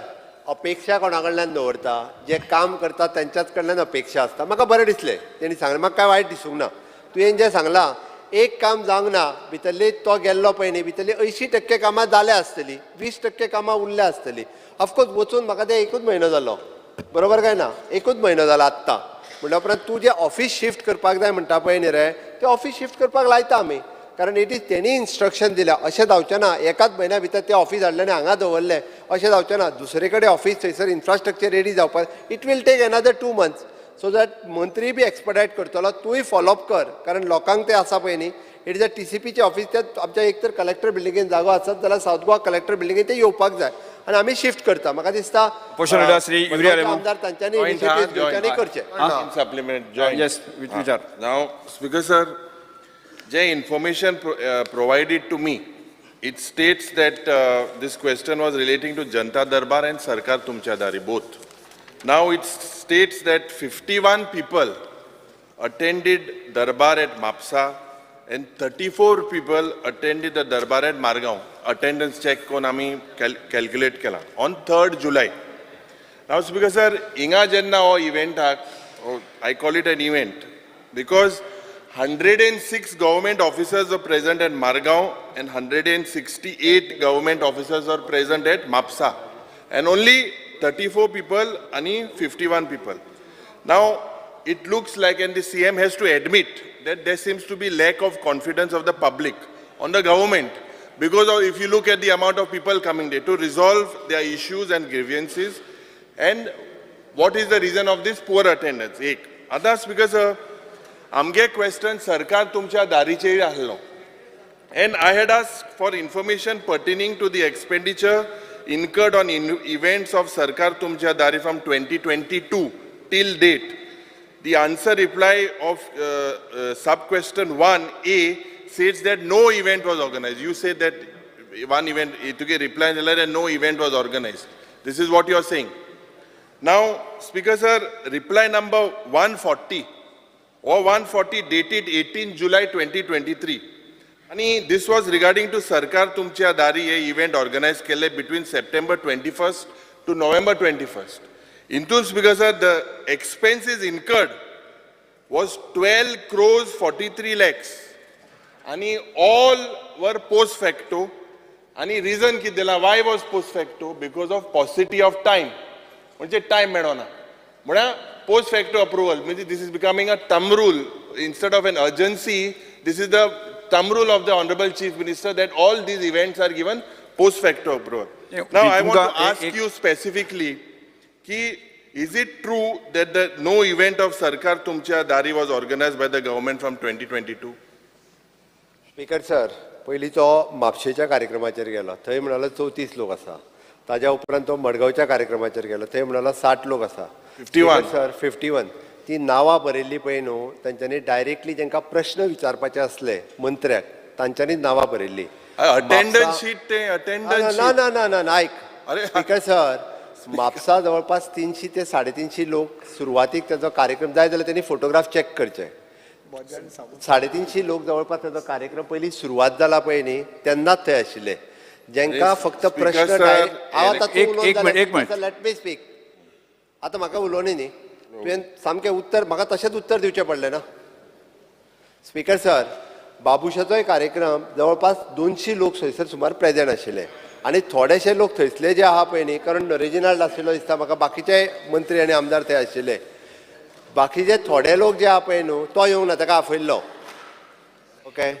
D: अपेक्षा कोणा कडल्यान दवरता जे काम करता त्यांच्याच कडल्यान अपेक्षा असता. म्हाका बरें दिसलें तेणी सांगलें, म्हाका काय वायट दिसूंक ना. तुवें जें सांगलां एक काम जावंक ना भितरली तो गेल्लो पळय न्ही भितरली 80% कामां जाल्या आसतली 20% कामां उरल्या आसतली. ऑफकोर्स वचून म्हाका ते एकूच म्हयनो जालो बरोबर काय ना एकूच म्हयनो जाला आत्तां म्हणल्या उपरांत तूं जें ऑफिस शिफ्ट करपाक जाय म्हणटा पळय न्ही रे तें ऑफिस शिफ्ट करपाक लायता आमी कारण इट इज तेणी इन्स्ट्रक्शन दिल्या. अशें जावचें ना एकाच म्हयन्या भितर तें ऑफिस हाडलें आनी हांगा दवरलें अशें जावचें ना. दुसरे कडेन ऑफिस थंयसर इन्फ्रास्ट्रक्चर रेडी जावपाक it will take another 2 months so that मंत्री बी एक्सपर्टायट करतलो तूंय फॉलोअप कर कारण लोकांक तें आसा पळय न्ही इट इज अ TCPचें ऑफिस ते आमच्या एक तर कलेक्टर बिल्डिंगेन जागो आसत जाल्यार सावथ गोवा कलेक्टर बिल्डिंगेन ते येवपाक जाय आनी आमी शिफ्ट करता. म्हाका दिसता आमदार तांच्यांनी इनिशिएटीव्ह घेवचे करचे.
C: सप्लिमेंट येस विचार.
L: नाव स्पीकर सर जे information provided to me it states that this question was relating to Janta Darbar and Sarkar Tumcha Dari both. Now it states that 51 people attended Darbar at Mapsa and 34 people attended the Darbar at Margaon. Attendance check kon ami calculate kela on 3rd July. Now Speaker sir, inga jenna o event I call it an event because 106 government officers are present at Margaon and 168 government officers are present at Mapsa and only 34 people and 51 people. Now it looks like and the CM has to admit that there seems to be lack of confidence of the public on the government because if you look at the amount of people coming there to resolve their issues and grievances and what is the reason of this poor attendance. Ek others because amge question sarkar tumcha dariche ahlo and I had asked for information pertaining to the expenditure incurred on events of sarkar tumcha dari from 2022 till date. The answer reply of sub-question 1A says that no event was organized. You said that one event, it took a reply and no event was organized. This is what you are saying. Now, Speaker sir, reply number 140 or 140 dated 18 July 2023. And this was regarding to Sarkar Tumcha Dari event organized kele between September 21st to November 21st. Into Speaker sir, the expenses incurred was 12 crores 43 lakhs. And all were post facto. And reason ki dila why was post facto? Because of paucity of time. Time medona. Post facto approval means this is becoming a thumb rule instead of an urgency, this is the thumb rule of the Honorable Chief Minister that all these events are given post facto approval. Now, I want to ask you specifically, is it true that no event of Sarkar Tumcha Dari was organized by the government from 2022?
D: Speaker sir, पयलीं तो म्हापशेच्या कार्यक्रमाचेर गेलो, थंय म्हणालो 34 लोक आसा. ताज्या उपरांत तो मडगांवच्या कार्यक्रमाचेर गेलो, थंय म्हणालो 60 लोक आसा.
L: 51
D: सर 51 ती नांवां बरयल्लीं पळय न्हू, तांच्यांनी डायरेक्टली जेंकां प्रश्न विचारपाचे असले मंत्र्याक, तांच्यांनीच नांवां बरयल्लीं.
L: अटेंडन्स शीट ते अटेंडन्स
D: ना ना ना ना ना आयक
L: अरे.
D: स्पीकर सर, म्हापसा जवळपास 300 ते 350 लोक सुरवातीक त्याचो कार्यक्रम जाय जाल्यार त्यांनी फोटोग्राफ चेक करचे. 350 लोक जवळपास त्याचो कार्यक्रम पयलीं सुरवात जाला पळय न्ही, तेन्नाच थंय आशिल्ले. जेंकां फक्त प्रश्न
C: एक मिनिट.
D: Let me speak. आतां म्हाका उलोवनी न्ही, तुवें सामकें उत्तर म्हाका तशेंच उत्तर दिवचें पडलें ना. स्पीकर सर, बाबुशाचोय कार्यक्रम जवळपास 200 लोक थंयसर सुमार प्रेजेंट आशिल्ले आणि थोडेशे लोक थंयसले जे आहा पळय न्ही, कारण रेजिनाल्ड आशिल्लो दिसता म्हाका, बाकीचे मंत्री आनी आमदार थंय आशिल्ले. बाकीचे थोडे लोक जे आहा पळय न्हू, तो येवंक ना, ताका आफयल्लो. ओके,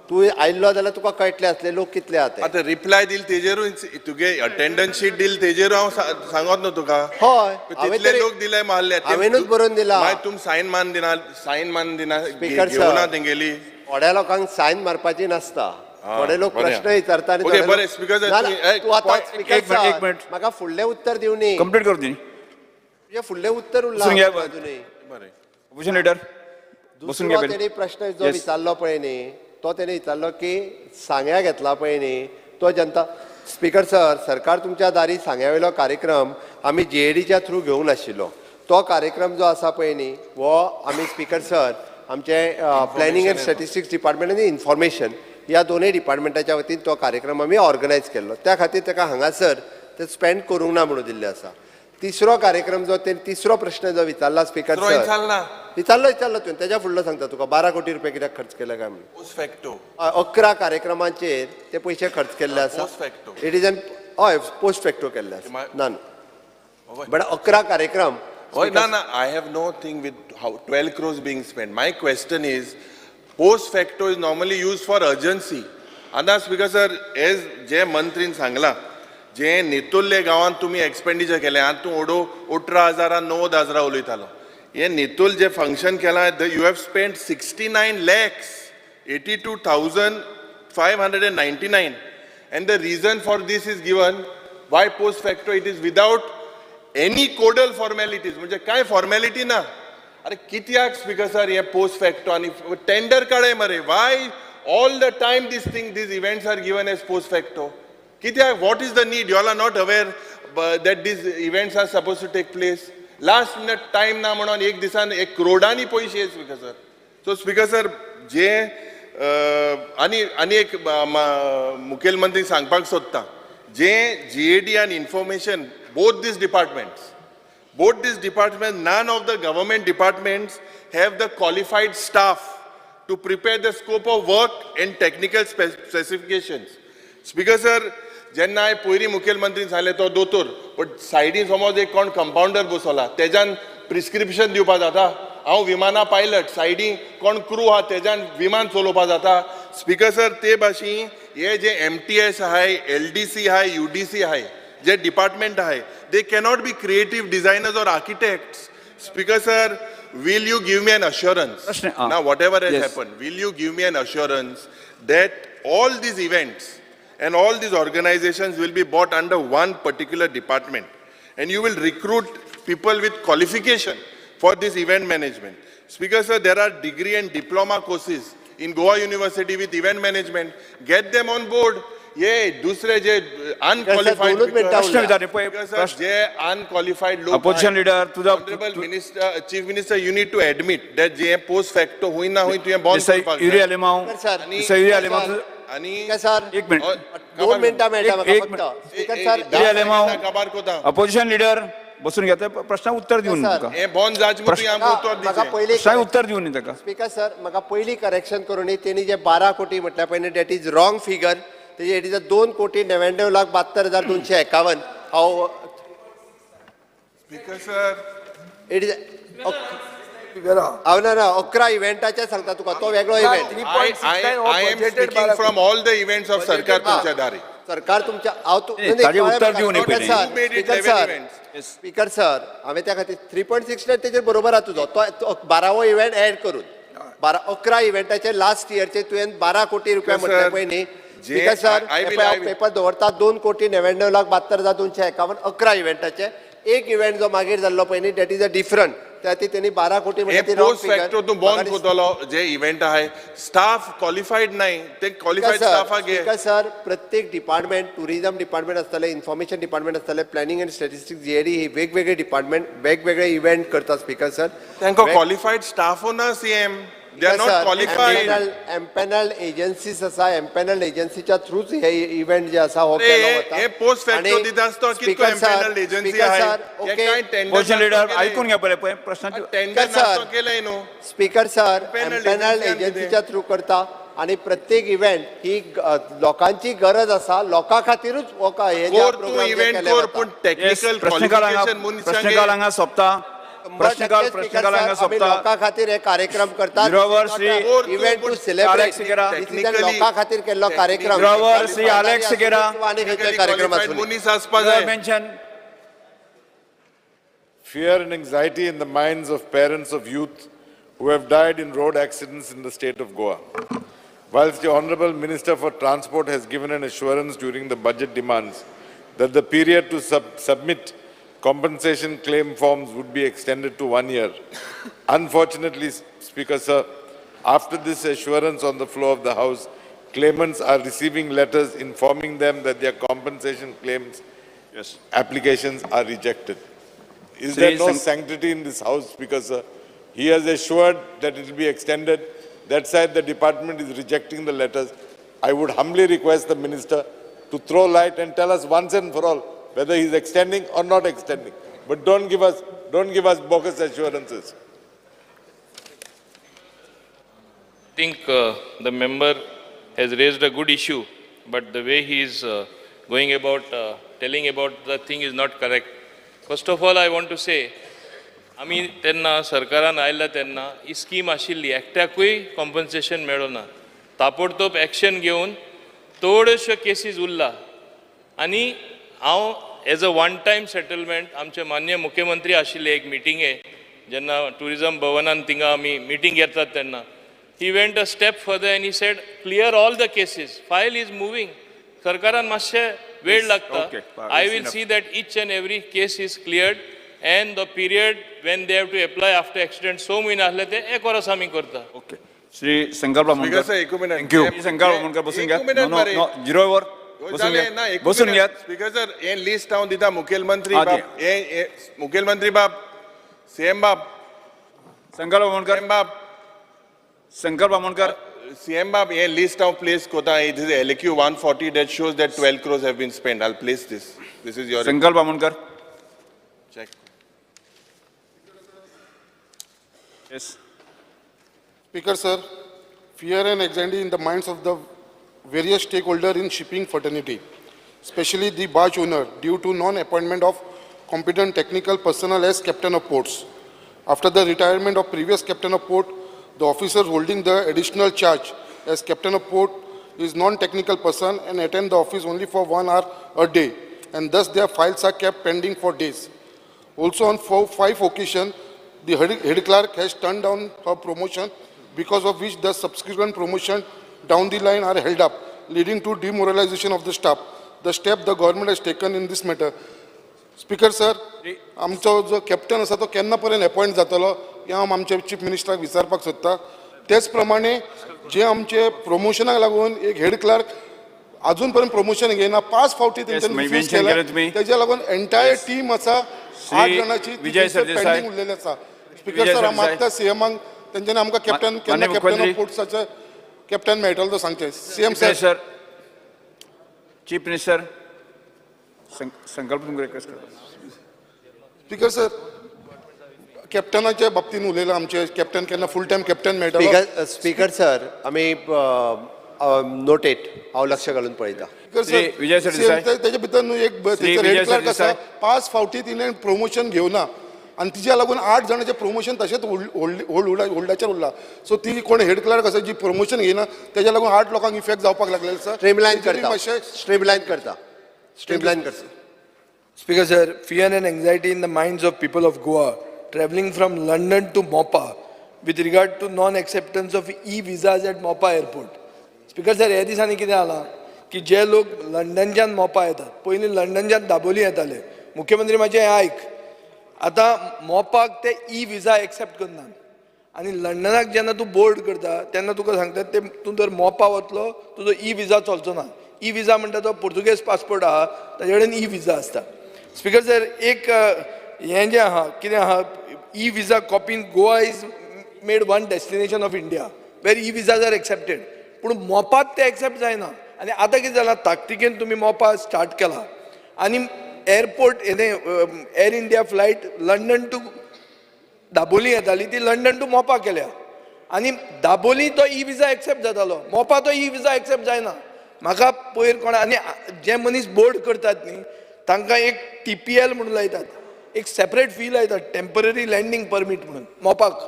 D: तूं आयिल्लो जाल्यार तुका कळटलें आसलें लोक कितले आहा ते.
L: आता रिप्लाय दिल तेजेरूय तुगे अटेंडन्स शीट दिल तेजेरू हांव सांगत न्हू तुका.
D: हय,
L: तितले लोक दिले मारले,
D: हांवेनूच बरोवन दिला.
L: तुम सायन मान दिना
D: स्पीकर सर,
L: घेवना तेंगेली.
D: थोड्या लोकांक सायन मारपाची नासता, थोडे लोक
L: बरें.
D: प्रश्न विचारता आनी
L: ओके,
D: थोडे
L: बरें,
D: लोक-
L: स्पीकर सर,
D: ना, ना,
L: तुम्ही-
D: तूं आतां
L: पॉइंट-
D: स्पीकर
C: एक मिनिट, एक
D: सर,
C: मिनिट.
D: म्हाका फुडलें उत्तर दिवनी.
C: कंप्लीट करतो
D: तुझे फुडलें उत्तर उरलां
C: बसून घ्या.
D: अजूनय.
L: बरें.
C: ऑपोजिशन लीडर बसून घ्या
D: दुसरो
C: पहिले.
D: तेणी प्रश्न जो
C: Yes.
D: विचारलो पळय न्ही, तो तेणी विचारलो की सांग्या घेतला पळय न्ही, तो जनता. स्पीकर सर, सरकार तुमच्या दारी सांग्यावेलो कार्यक्रम आमी GADच्या थ्रू घेवंक नाशिल्लो. तो कार्यक्रम जो आसा पळय न्ही, हो आमी स्पीकर सर आमचे प्लॅनिंग एंड स्टॅटिस्टिक्स डिपार्टमेंट आनी इन्फॉर्मेशन ह्या दोनूय डिपार्टमेंटाच्या वतीन तो कार्यक्रम आमी ऑर्गनायज केल्लो. त्या खातीर ताका हांगासर ते स्पेंड करूंक ना म्हणून दिल्ले आसा. तिसरो कार्यक्रम जो तिसरो प्रश्न जो विचारला स्पीकर सर, विचारलो तुवें, तेच्या फुडलो सांगता तुका 12 कोटी रुपया कित्याक खर्च केले काय म्हणून.
L: पोस्ट फॅक्टो
D: 11 कार्यक्रमांचेर ते पयशे खर्च केल्ले आसा.
L: Post facto.
D: It is N हय पोस्ट फॅक्टो केल्ले आसा. ना बट 11 कार्यक्रम.
L: Oh, no, I have no thing with how 12 crores being spent. My question is, post facto is normally used for urgency. And that's because, sir, as जे मंत्रीन सांगला, जे नेतुल्ले गावांत तुम्ही एक्सपेंडिचर केले, आज तू 18,000 9,000 उलयतालो. हे नेतुल जे फंक्शन केला, you have spent 69 lakhs, 82,599. And the reason for this is given, why post facto? It is without any codal formalities, म्हणजे काय फॉर्मॅलिटी ना. अरे कित्याक स्पीकर सर हे पोस्ट फॅक्टो आणि टेंडर काढे मरे. Y all the time these events are given as post facto? कित्याक? what is the need? You all are not aware that these events are supposed to take place. Last minute time ना म्हणून एक दिसान 1 करोडांनी पैसे speaker sir. So speaker sir, जे आणि एक मुखेलमंत्री सांगपाक सोदता, जे GAD and information, both these departments, none of the government departments have the qualified staff to prepare the scope of work and technical specifications. Speaker sir, जेन्ना हांवें पयलीं मुखेलमंत्रीन सांगलें तो दोतोर, बट सायडीन समज एक कोण कंपाउंडर बसवला, तेज्यान प्रिस्क्रिप्शन दिवपा जाता. हांव विमाना पायलट, सायडीन कोण क्रू आहा तेज्यान विमान चलोवपा जाता. स्पीकर सर, ते भाशेन हे जे MTS आहाय, LDC आहाय, UDC आहाय, जे डिपार्टमेंट आहाय, they cannot be creative designers or architects. Speaker sir, will you give me an assurance? Now whatever has happened, will you give me an assurance that all these events and all these organizations will be brought under one particular department, and you will recruit people with qualification for this event management? Speaker sir, there are degree and diploma courses in Goa University with event management. Get them on board. ये दुसरे जे अनक्वालिफाईड जे अनक्वालिफाईड लोक,
C: अपोजिशन लीडर तुझा
L: honourable minister, chief minister, you need to admit that जे पोस्ट फॅक्टो होईन ना होईन तुवें बॉन्ड करपाक जाय. आणि
C: एक मिनिट,
D: 2 मिनटां मेळटा म्हाका फक्त. स्पीकर सर,
L: काबार कोता
C: अपोजिशन लीडर बसून घ्या. प्रश्न उत्तर दिवन तुका
L: हे बॉन्ड जाच म्हणून आमकां उत्तर
D: म्हाका
L: दिवचें.
D: पयलीं
C: प्रश्न उत्तर दिवन ताका.
D: स्पीकर सर, म्हाका पयलीं करेक्शन करून तेणी जे 12 कोटी म्हटल्या पळय, दॅट इज रॉंग फिगर. तेजे इट इज 2,99,72,251. हांव
L: स्पीकर सर,
D: इट इज हांव ना 11 इव्हेंटाचे सांगता तुका तो वेगळो event
L: I am speaking from all the events of Sarkar तुमच्या दारी.
D: सरकार तुमच्या हांव
C: ताजें उत्तर दिवं न्ही पयलीं.
D: स्पीकर सर हांवें त्या खातीर 3.6 तेजेर बरोबर आहा तुजो तो 12वो इव्हेंट ऍड करून 11 इव्हेंटाचे लास्ट इयरचे तुवें 12 कोटी रुपया म्हटले पळय न्ही स्पीकर सर पेपर दवरता 2,99,72,251 11 इव्हेंटाचे एक इव्हेंट जो मागीर जाल्लो पळय न्ही दॅट इज अ डिफरंट त्या खातीर तेणी 12 कोटी
L: हे पोस्ट फॅक्टो तूं बंद कोतलो जे इव्हेंट आहे स्टाफ क्वालिफाईड नाही ते क्वालिफाईड स्टाफा घे.
D: स्पीकर सर प्रत्येक डिपार्टमेंट टुरिझम डिपार्टमेंट आसतले इन्फॉर्मेशन डिपार्टमेंट आसतले प्लॅनिंग अँड स्टॅटिस्टिक्स जीएडी ही वेगवेगळे डिपार्टमेंट वेगवेगळे इव्हेंट करता स्पीकर सर
L: तांकां क्वालिफाईड स्टाफ ना CM they are not qualified.
D: Empanel agencies आसा एम्पॅनल एजन्सीच्या थ्रूच हे इव्हेंट जे आसा हो केलो वता.
L: हे पोस्ट फॅक्टो दिता आसतो कितको एम्पॅनल एजन्सी आहे हे काय
C: पोजिशन
L: टेंडर
C: लीडर ऐकून घ्या पहिले प्रश्नाचे
L: टेंडर नासतो केलंय न्हू.
D: Speaker sir
L: Empaneled
D: empanel
L: agency
D: एजन्सीच्या थ्रू करता आणि प्रत्येक इव्हेंट ही लोकांची गरज आसा लोकां खातीरूच हे जे
L: कोर तू
D: प्रोग्राम
L: इव्हेंट
D: केले
L: कोर
D: वता.
L: पण टेक्निकल क्वालिफिकेशन म्हणून
C: प्रश्नकाल हांगा सोंपता. प्रश्नकाल हांगा सोंपता.
D: लोकां खातीर हे कार्यक्रम करतात
C: Zero three
D: event to celebrate
C: Alex Sigera.
D: लोकां खातीर केल्लो कार्यक्रम
C: Zero श्री Alex Sigera.
D: आणि खंयचे कार्यक्रम आसूं
L: मनीस आसपा जाय.
C: mention
I: Fear and anxiety in the minds of parents of youth who have died in road accidents in the state of Goa. Whilst the Honorable Minister for Transport has given an assurance during the budget demands that the period to submit compensation claim forms would be extended to 1 year. Unfortunately, Speaker Sir, after this assurance on the floor of the House, claimants are receiving letters informing them that their compensation claims applications are rejected. Is there no sanctity in this House, Speaker Sir? He has assured that it will be extended. That side, the department is rejecting the letters. I would humbly request the Minister to throw light and tell us once and for all whether he is extending or not extending. But don't give us bogus assurances.
M: I think the member has raised a good issue, but the way he is going about telling about the thing is not correct. First of all, I want to say, आमी तेन्ना सरकारान आयल्या तेन्ना ही स्कीम आशिल्ली एकट्याकूय कॉम्पन्सेशन मेळ्ळो ना. ताबडतोब एक्शन घेवन थोड्योश्यो केसीस उरला आनी हांव as a one time settlement आमचे माननीय मुख्यमंत्री आशिल्ले एक मिटिंगे जेन्ना टुरिझम भवनान थिंगा आमी मिटींग घेतात तेन्ना he went a step further and he said clear all the cases. File is moving. सरकारान मातशें वेळ लागता. I will see that each end every case is cleared and the period when they have to apply after accident so many आसले ते एक वर्स आमी करता.
C: ओके श्री संकल्प
L: Speaker sir, एक मिनिट.
C: थँक्यू संकल्प बामणकर बसून घ्या.
L: एक मिनिट
C: नो
L: मरे.
C: नो झिरो वर बसून
L: जालें
C: घ्या.
L: ना, एक
C: बसून
L: मिनिट.
C: घ्या.
L: स्पीकर सर हे लिस्ट हांव दिता मुखेलमंत्री
C: हां,
L: बाब हे मुखेलमंत्री बाब सीएम बाब
C: संकल्प बामणकर
L: सीएम बाब
C: संकल्प Bamankar
L: CM Bab, a list of place kota. It is LQ 140 that shows that 12 crores have been spent. I'll place this. This is your
C: संकल्प Bamankar.
L: check.
C: Yes.
I: Speaker sir, fear and anxiety in the minds of the various stakeholders in shipping fraternity, especially the barge owner, due to non-appointment of competent technical personnel as captain of ports. After the retirement of previous captain of port, the officers holding the additional charge as captain of port is non-technical person and attend the office only for 1 hour a day, and thus their files are kept pending for days. Also on 5 occasions, the head clerk has turned down her promotion, because of which the subsequent promotion down the line are held up, leading to demoralization of the staff. The step the government has taken in this matter. Speaker sir, आमचो जो कॅप्टन आसा तो केन्ना पर्यंत अपॉइंट जातलो हे हांव आमच्या चीफ मिनिस्टराक विचारपाक सोदता. तेच प्रमाणे जे आमचे प्रमोशनाक लागून एक हेड क्लर्क अजून पर्यंत प्रमोशन घेयना 5 फावटी तेंच्यांनी रिफ्यूज केला. तेच्या लागून एंटायर टीम आसा 8 जाणांची पेंडिंग उरलेली आसा. स्पीकर सर हांव मागता सीएमाक तेंच्यांनी आमकां कॅप्टन केन्ना कॅप्टन ऑफ पोर्ट्साचे कॅप्टन मेळटलो तो सांगचे. सीएम सर
C: चीफ मिनिस्टर संकल्प तुमकां रिक्वेस्ट करता.
I: स्पीकर सर कॅप्टनाच्या बाबतीन उलयला आमचे कॅप्टन केन्ना फूल टायम कॅप्टन मेळटलो.
D: स्पीकर सर आमी नोटेट हांव लक्ष घालून पळयता.
C: विजय सर
I: तेच्या भितर न्हू एक हेड क्लर्क आसा 5 फावटी तिणें प्रमोशन घेवना. आनी तिच्या लागून 8 जाणांचे प्रमोशन तशेंच होल्डाचेर उरला. सो ती कोण हेड क्लर्क आसा जी प्रमोशन घेयना तेज्या लागून 8 लोकांक इफेक्ट जावपाक लागलेले सर.
D: स्ट्रीमलायन करता स्ट्रीमलायन करता.
A: Speaker sir, fear and anxiety in the minds of people of Goa traveling from London to Mopa with regard to non-acceptance of e-visas at Mopa airport. Speaker sir, हे दिसांनी कितें जालां की जे लोक लंडनच्यान मोपा येतात, पयलीं लंडनच्यान दाबोली येताले. मुख्यमंत्री माझे हें आयक, आतां मोपाक ते ई विजा एक्सेप्ट करनात. आनी लंडनाक जेन्ना तूं बोर्ड करता तेन्ना तुका सांगतात ते तूं जर मोपा वतलो तुजो ई विजा चलचो ना. ई विजा म्हणटा तो पोर्तुगेज पासपोर्ट आहा ताजे कडेन ई विजा आसता. स्पीकर सर, एक हें जें आहा कितें आहा, ई विजा कॉपीन Goa is made one destination of India where e visas are accepted. पूण मोपात ते एक्सेप्ट जायना. आनी आतां कितें जालां, ताकतिकेन तुमी मोपा स्टार्ट केला आनी airport Air India flight London to Dabolim येताली ती लंडन टू मोपा केल्या. आनी दाबोली तो ई विजा एक्सेप्ट जातालो, मोपा तो ई विजा एक्सेप्ट जायना. म्हाका पयर कोणा आनी जे मनीस बोर्ड करतात न्ही तांकां एक TPL म्हणून लायतात, एक सेपरेट फी लायतात, टेम्पररी लँडींग परमीट म्हणून मोपाक.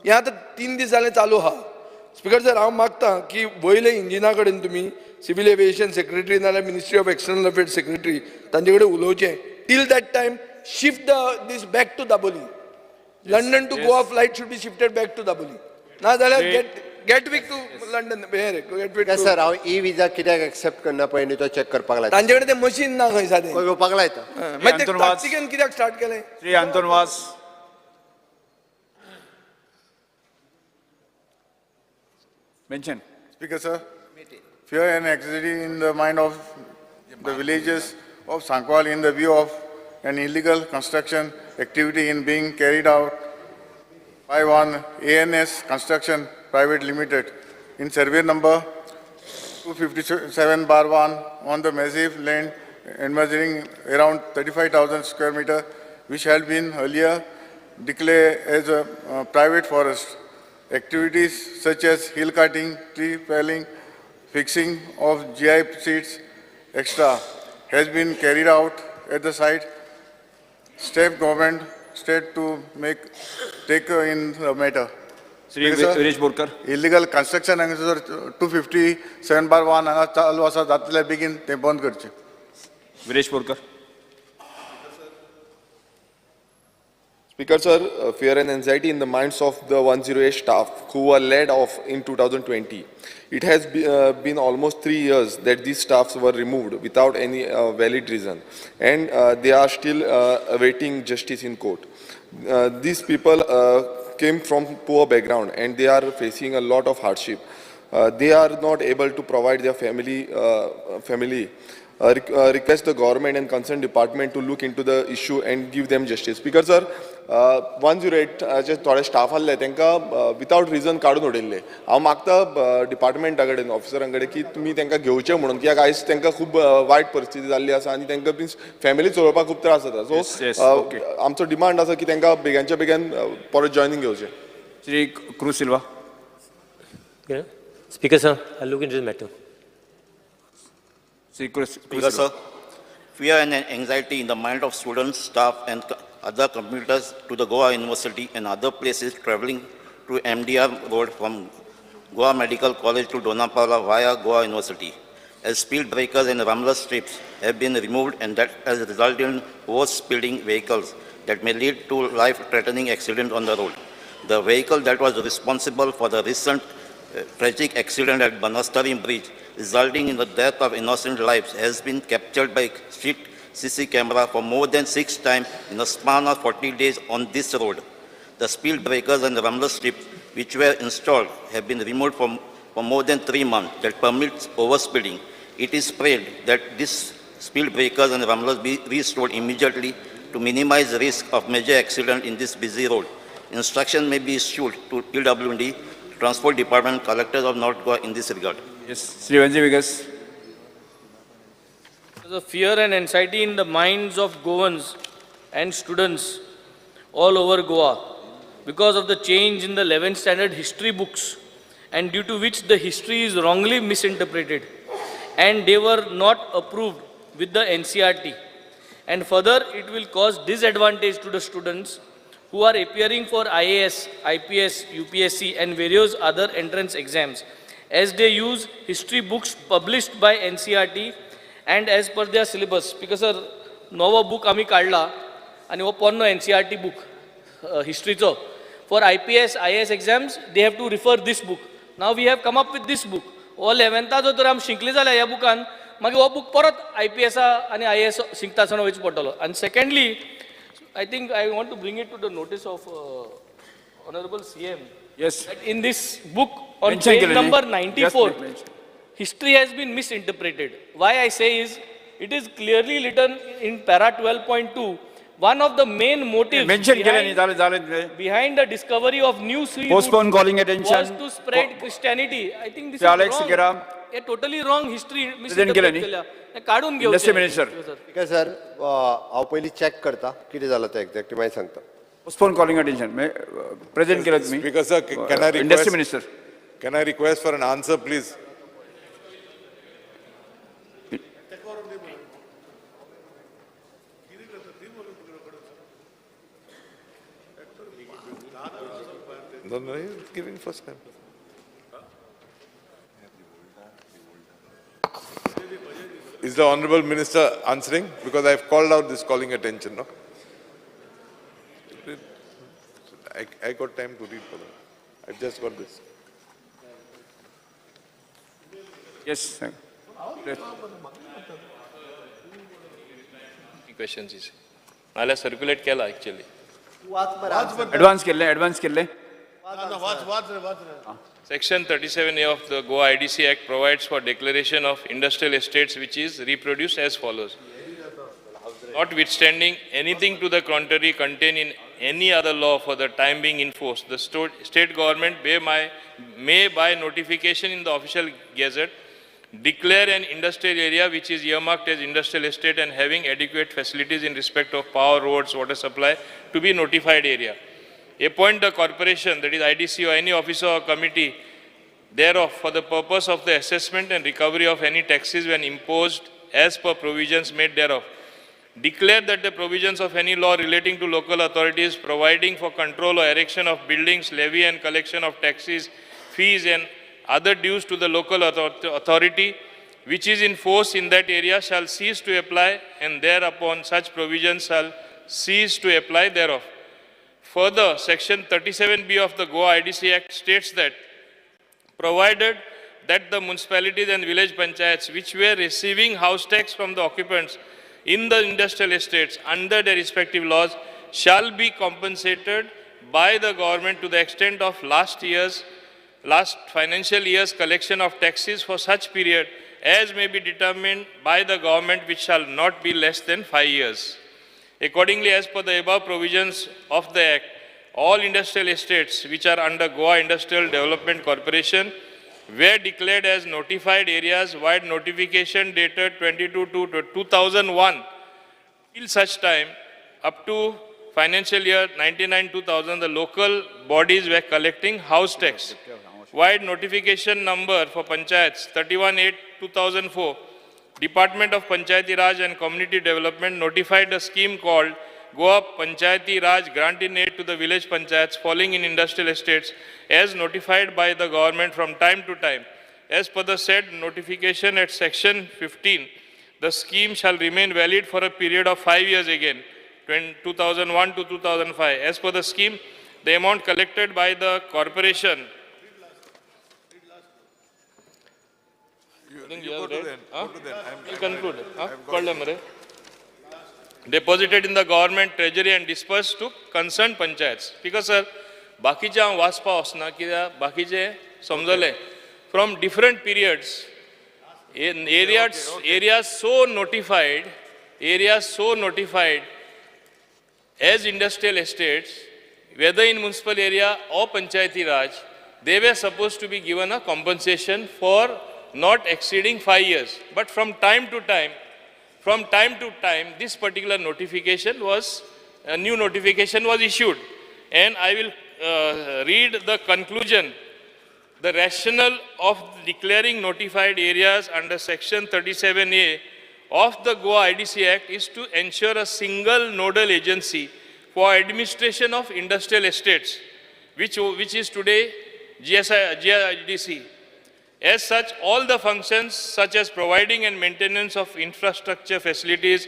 A: हें आतां 3 दीस जालें चालू आहा. स्पीकर सर, हांव मागतां की वयले इंजिना कडेन तुमी सिव्हिल एविएशन सेक्रेटरी नाल्यार ministry of external affairs secretary तांचे कडेन उलोवचें. Till that time shift this back to Dabolim. London to Goa flight should be shifted back to Dabolim. ना जाल्यार Gatwick to London Gatwick.
D: Sir, हांव ई विजा कित्याक एक्सेप्ट करना पळय न्ही तो चॅक करपाक लायता.
A: तांचे कडेन तें मशीन ना खंय सादें
D: घेवपाक लायता.
A: मागीर ते ताकतिकेन कित्याक स्टार्ट केलें?
C: श्री आंतोन वास. Mention.
I: Speaker sir, fear and anxiety in the mind of the villages of Sankwal in the view of an illegal construction activity in being carried out by one ANS Construction Private Limited in survey number 257/1 on the massive land measuring around 35,000 square meter, which had been earlier declared as a private forest. Activities such as hill cutting, tree felling, fixing of GI seats, etc. has been carried out at the site. State government to take in the matter.
C: Shri Viresh Borkar.
I: Illegal construction and 257/1 हांगा चालू आसा जातले बेगीन ते बंद करचे.
C: Viresh Borkar.
N: Speaker sir, fear and anxiety in the minds of the 108 staff who were laid off in 2020. It has been almost 3 years that these staffs were removed without any valid reason, and they are still awaiting justice in court. These people came from poor background and they are facing a lot of hardship. They are not able to provide their family. Request the government and concerned department to look into the issue and give them justice. Speaker sir, 108 जे थोडे स्टाफ आसले तांकां विथआउट रिजन काडून उडयल्ले. हांव मागता डिपार्टमेंटा कडेन ऑफिसरां कडेन की तुमी तांकां घेवचें म्हणून, कित्याक आयज तांकां खूब वायट परिस्थिती जाल्ली आसा आनी तांकां बीन फॅमिली चलोवपाक खूब त्रास जाता. सो आमचो डिमांड आसा की तांकां बेगानच्या बेगीन परत जॉयनींग घेवचें.
C: Shri cruise Silva.
O: Speaker sir, I'll look into this matter.
F: Speaker sir, fear and anxiety in the mind of students, staff and other commuters to the Goa University and other places travelling to MDR Road from Goa Medical College to Donapala via Goa University, as speed breakers and rumbler strips have been removed, and that has resulted in over-speeding vehicles that may lead to life-threatening accidents on the road. The vehicle that was responsible for the recent tragic accident at Banastari Bridge, resulting in the death of innocent lives, has been captured by street CC camera for more than 6 times in a span of 40 days on this road. The speed breakers and the rumbler strip which were installed have been removed for more than 3 months that permits overspeeding. It is prayed that these speed breakers and rumblers be restored immediately to minimize the risk of major accident in this busy road. Instruction may be issued to PWD, Transport Department, collectors of North Goa in this regard.
C: Yes, Sri Vanji Vigas.
J: The fear and anxiety in the minds of Goans and students all over Goa because of the change in the 11th standard history books, and due to which the history is wrongly misinterpreted and they were not approved with the NCRT. And further, it will cause disadvantage to the students who are appearing for IAS, IPS, UPSC and various other entrance exams as they use history books published by NCERT and as per their syllabus. Because sir, novo book आम्ही काढला आणि वो पोन्नो NCERT book historyचो. For IPS, IAS exams, they have to refer this book. Now we have come up with this book. All 11th जो तर आम शिकले जाल्या ह्या बुकान मागीर हो book परत IPS आणि IAS शिकता आसतना वयच पडटलो. And secondly, I think I want to bring it to the notice of Honorable CM.
C: Yes.
J: That in this book on
C: Mention
J: page
C: केलेली.
J: number
C: Just
J: 94,
C: mention.
J: history has been misinterpreted. Why I say is, it is clearly written in para 12.2. One of the main motives
C: Mention केलं नाही,
J: behind,
C: झालं.
J: behind the discovery of new sea
C: Postpone
J: routes
C: calling attention.
J: was to spread Christianity. I think this
C: Mr. Alex
J: is wrong.
C: Sikera.
J: A totally wrong history
C: केलं
J: misinterpret
C: नाही.
J: केल्या. हे काढून घेऊ
C: Industry Minister.
D: ठीक आहे सर हांव पयलीं चॅक करता कितें जालां तें एक्झॅक्टली मागीर सांगता.
C: Postpone calling attention. Present केलं तुम्ही.
P: Speaker sir, can I request?
C: Industry Minister.
P: Can I request for an answer, please? No, he's giving first time. Is the Honorable Minister answering? Because I've called out this calling attention, no? I got time to read for them. I've just got this.
C: Yes.
M: Questions is. नाल्या circulate केला actually.
C: Advance केले.
M: Section 37A of the GOA IDC Act provides for declaration of industrial estates which is reproduced as follows. Notwithstanding anything to the contrary contained in any other law for the time being in force, the state government may by notification in the official gazette declare an industrial area which is earmarked as industrial estate and having adequate facilities in respect of power, roads, water supply to be notified area. Appoint the corporation, that is IDC or any officer or committee thereof for the purpose of the assessment and recovery of any taxes when imposed as per provisions made thereof. Declare that the provisions of any law relating to local authorities providing for control or erection of buildings, levy and collection of taxes, fees and other dues to the local authority which is in force in that area shall cease to apply, and thereupon such provisions shall cease to apply thereof. Further, Section 37B of the GOA IDC Act states that provided that the municipalities and village panchayats which were receiving house tax from the occupants in the industrial estates under their respective laws shall be compensated by the government to the extent of last financial year's collection of taxes for such period as may be determined by the government, which shall not be less than 5 years. Accordingly, as per the above provisions of the Act, all industrial estates which are under GOA Industrial Development Corporation were declared as notified areas wide notification dated 22/2/2001. Till such time, up to financial year 99-2000, the local bodies were collecting house tax. Wide notification number for panchayats 31/8/2004. Department of Panchayati Raj and Community Development notified a scheme called GOA Panchayati Raj Grant in Aid to the village panchayats falling in industrial estates as notified by the government from time to time. As per the said notification at section 15, the scheme shall remain valid for a period of 5 years again, 2001 to 2005. As per the scheme, the amount collected by the corporation deposited in the government treasury and dispersed to concerned panchayats. Because sir, बाकीचे हांव वाचपा वचना कित्याक बाकीचे समजले from different periods areas so notified as industrial estates, whether in municipal area or panchayati raj, they were supposed to be given a compensation for not exceeding 5 years. But from time to time, this particular notification was, a new notification was issued. And I will read the conclusion. The rationale of declaring notified areas under section 37A of the GOA IDC Act is to ensure a single nodal agency for administration of industrial estates, which is today GIDC. As such, all the functions such as providing and maintenance of infrastructure facilities,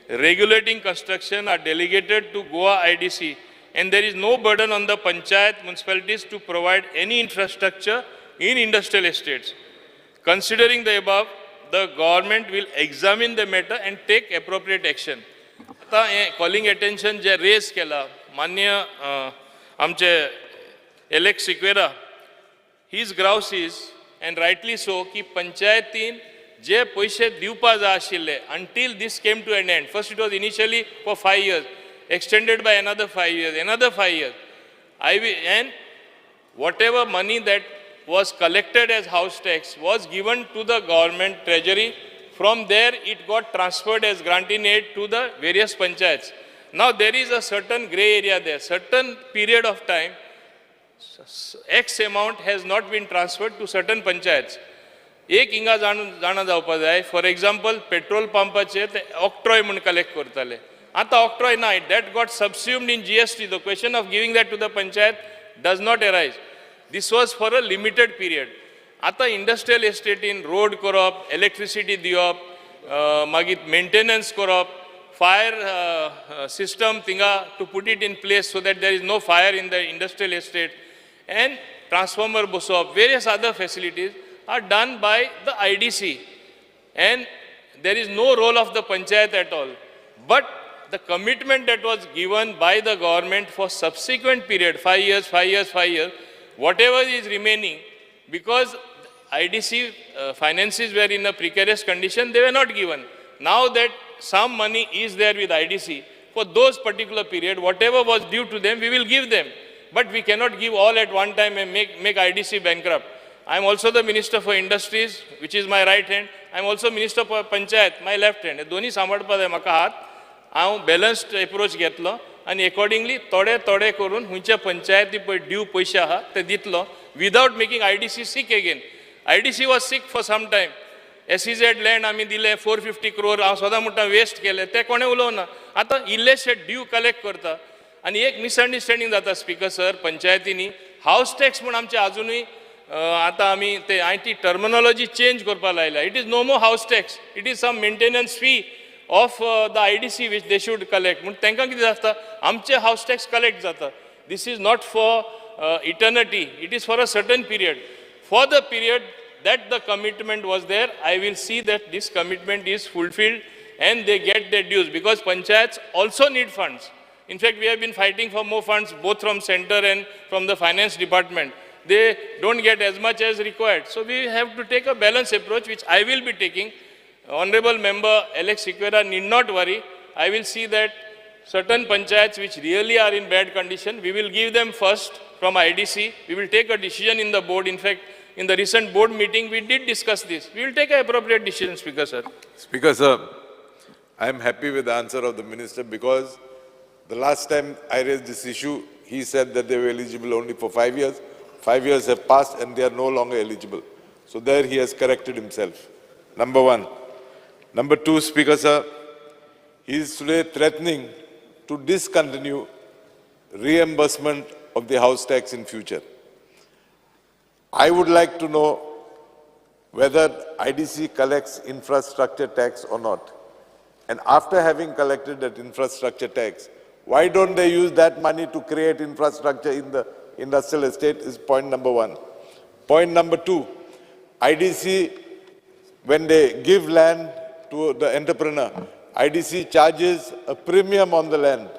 M: regulating construction are delegated to GOA IDC, and there is no burden on the panchayat municipalities to provide any infrastructure in industrial estates. Considering the above, the government will examine the matter and take appropriate action. आता calling attention जे raise केला मान्य आमचे Alex Siqueira, his grouse is, and rightly so, की पंचायतीन जे पैसे दिवपा जाय आशिल्ले until this came to an end. First it was initially for 5 years, extended by another 5 years, another 5 years. And whatever money that was collected as house tax was given to the government treasury. From there, it got transferred as grant in aid to the various panchayats. Now, there is a certain grey area there. Certain period of time, X amount has not been transferred to certain panchayats. एक हिंगा जाणा जावपा जाय, फॉर एग्जाम्पल पेट्रोल पंपाचे ते ऑक्ट्रॉय म्हणून कलेक्ट करताले. आतां ऑक्ट्रॉय ना, that got subsumed in GST. The question of giving that to the panchayat does not arise. This was for a limited period. आता इंडस्ट्रियल एस्टेटीन रोड करप, इलेक्ट्रिसिटी दिवप, मागीर मेंटेनन्स करप, fire system thinga to put it in place so that there is no fire in the industrial estate, and transformer busop, various other facilities are done by the IDC, and there is no role of the panchayat at all. But the commitment that was given by the government for subsequent period, 5 years, 5 years, 5 years, whatever is remaining, because IDC finances were in a precarious condition, they were not given. Now that some money is there with IDC, for those particular period, whatever was due to them, we will give them. But we cannot give all at one time and make IDC bankrupt. I am also the Minister for Industries, which is my right hand. I am also Minister for Panchayat, my left hand. दोन्ही सांबाळपा जाय म्हाका हात. हांव बॅलन्स्ड एप्रोच घेतलो आनी अकॉर्डिंगली थोडे थोडे करून हुंयच्या पंचायती पळय ड्यू पयशे आहा ते दितलो without making IDC sick again. IDC was sick for some time. SEZ land आमी दिले 450 crore, हांव सदां म्हणटा वेस्ट केले, ते कोणें उलोवना. आतां इल्लेशे ड्यू कलेक्ट करता आनी एक मिसअंडरस्टँडींग जाता स्पीकर सर पंचायतींनी. हावस टॅक्स म्हूण आमचे अजुनूय आतां आमी ते हांवें ती टर्मिनॉलॉजी चेंज करपा लायल्या. It is no more house tax, it is some maintenance fee of the IDC which they should collect. म्हणून तांकां कितें जाता, आमचे हावस टॅक्स कलेक्ट जाता. This is not for eternity, it is for a certain period. For the period that the commitment was there, I will see that this commitment is fulfilled and they get their dues, because panchayats also need funds. In fact, we have been fighting for more funds both from center and from the finance department. They don't get as much as required. So we have to take a balanced approach, which I will be taking. Honorable Member Alex Siqueira need not worry. I will see that certain panchayats which really are in bad condition, we will give them first from IDC. We will take a decision in the board. In fact, in the recent board meeting, we did discuss this. We will take an appropriate decision, Speaker sir.
P: Speaker sir, I am happy with the answer of the minister, because the last time I raised this issue, he said that they were eligible only for 5 years. 5 years have passed and they are no longer eligible. So there he has corrected himself. Number one. Number two, Speaker sir, he is today threatening to discontinue reimbursement of the house tax in future. I would like to know whether IDC collects infrastructure tax or not. And after having collected that infrastructure tax, why don't they use that money to create infrastructure in the industrial estate is point number one. Point number two, IDC, when they give land to the entrepreneur, IDC charges a premium on the land.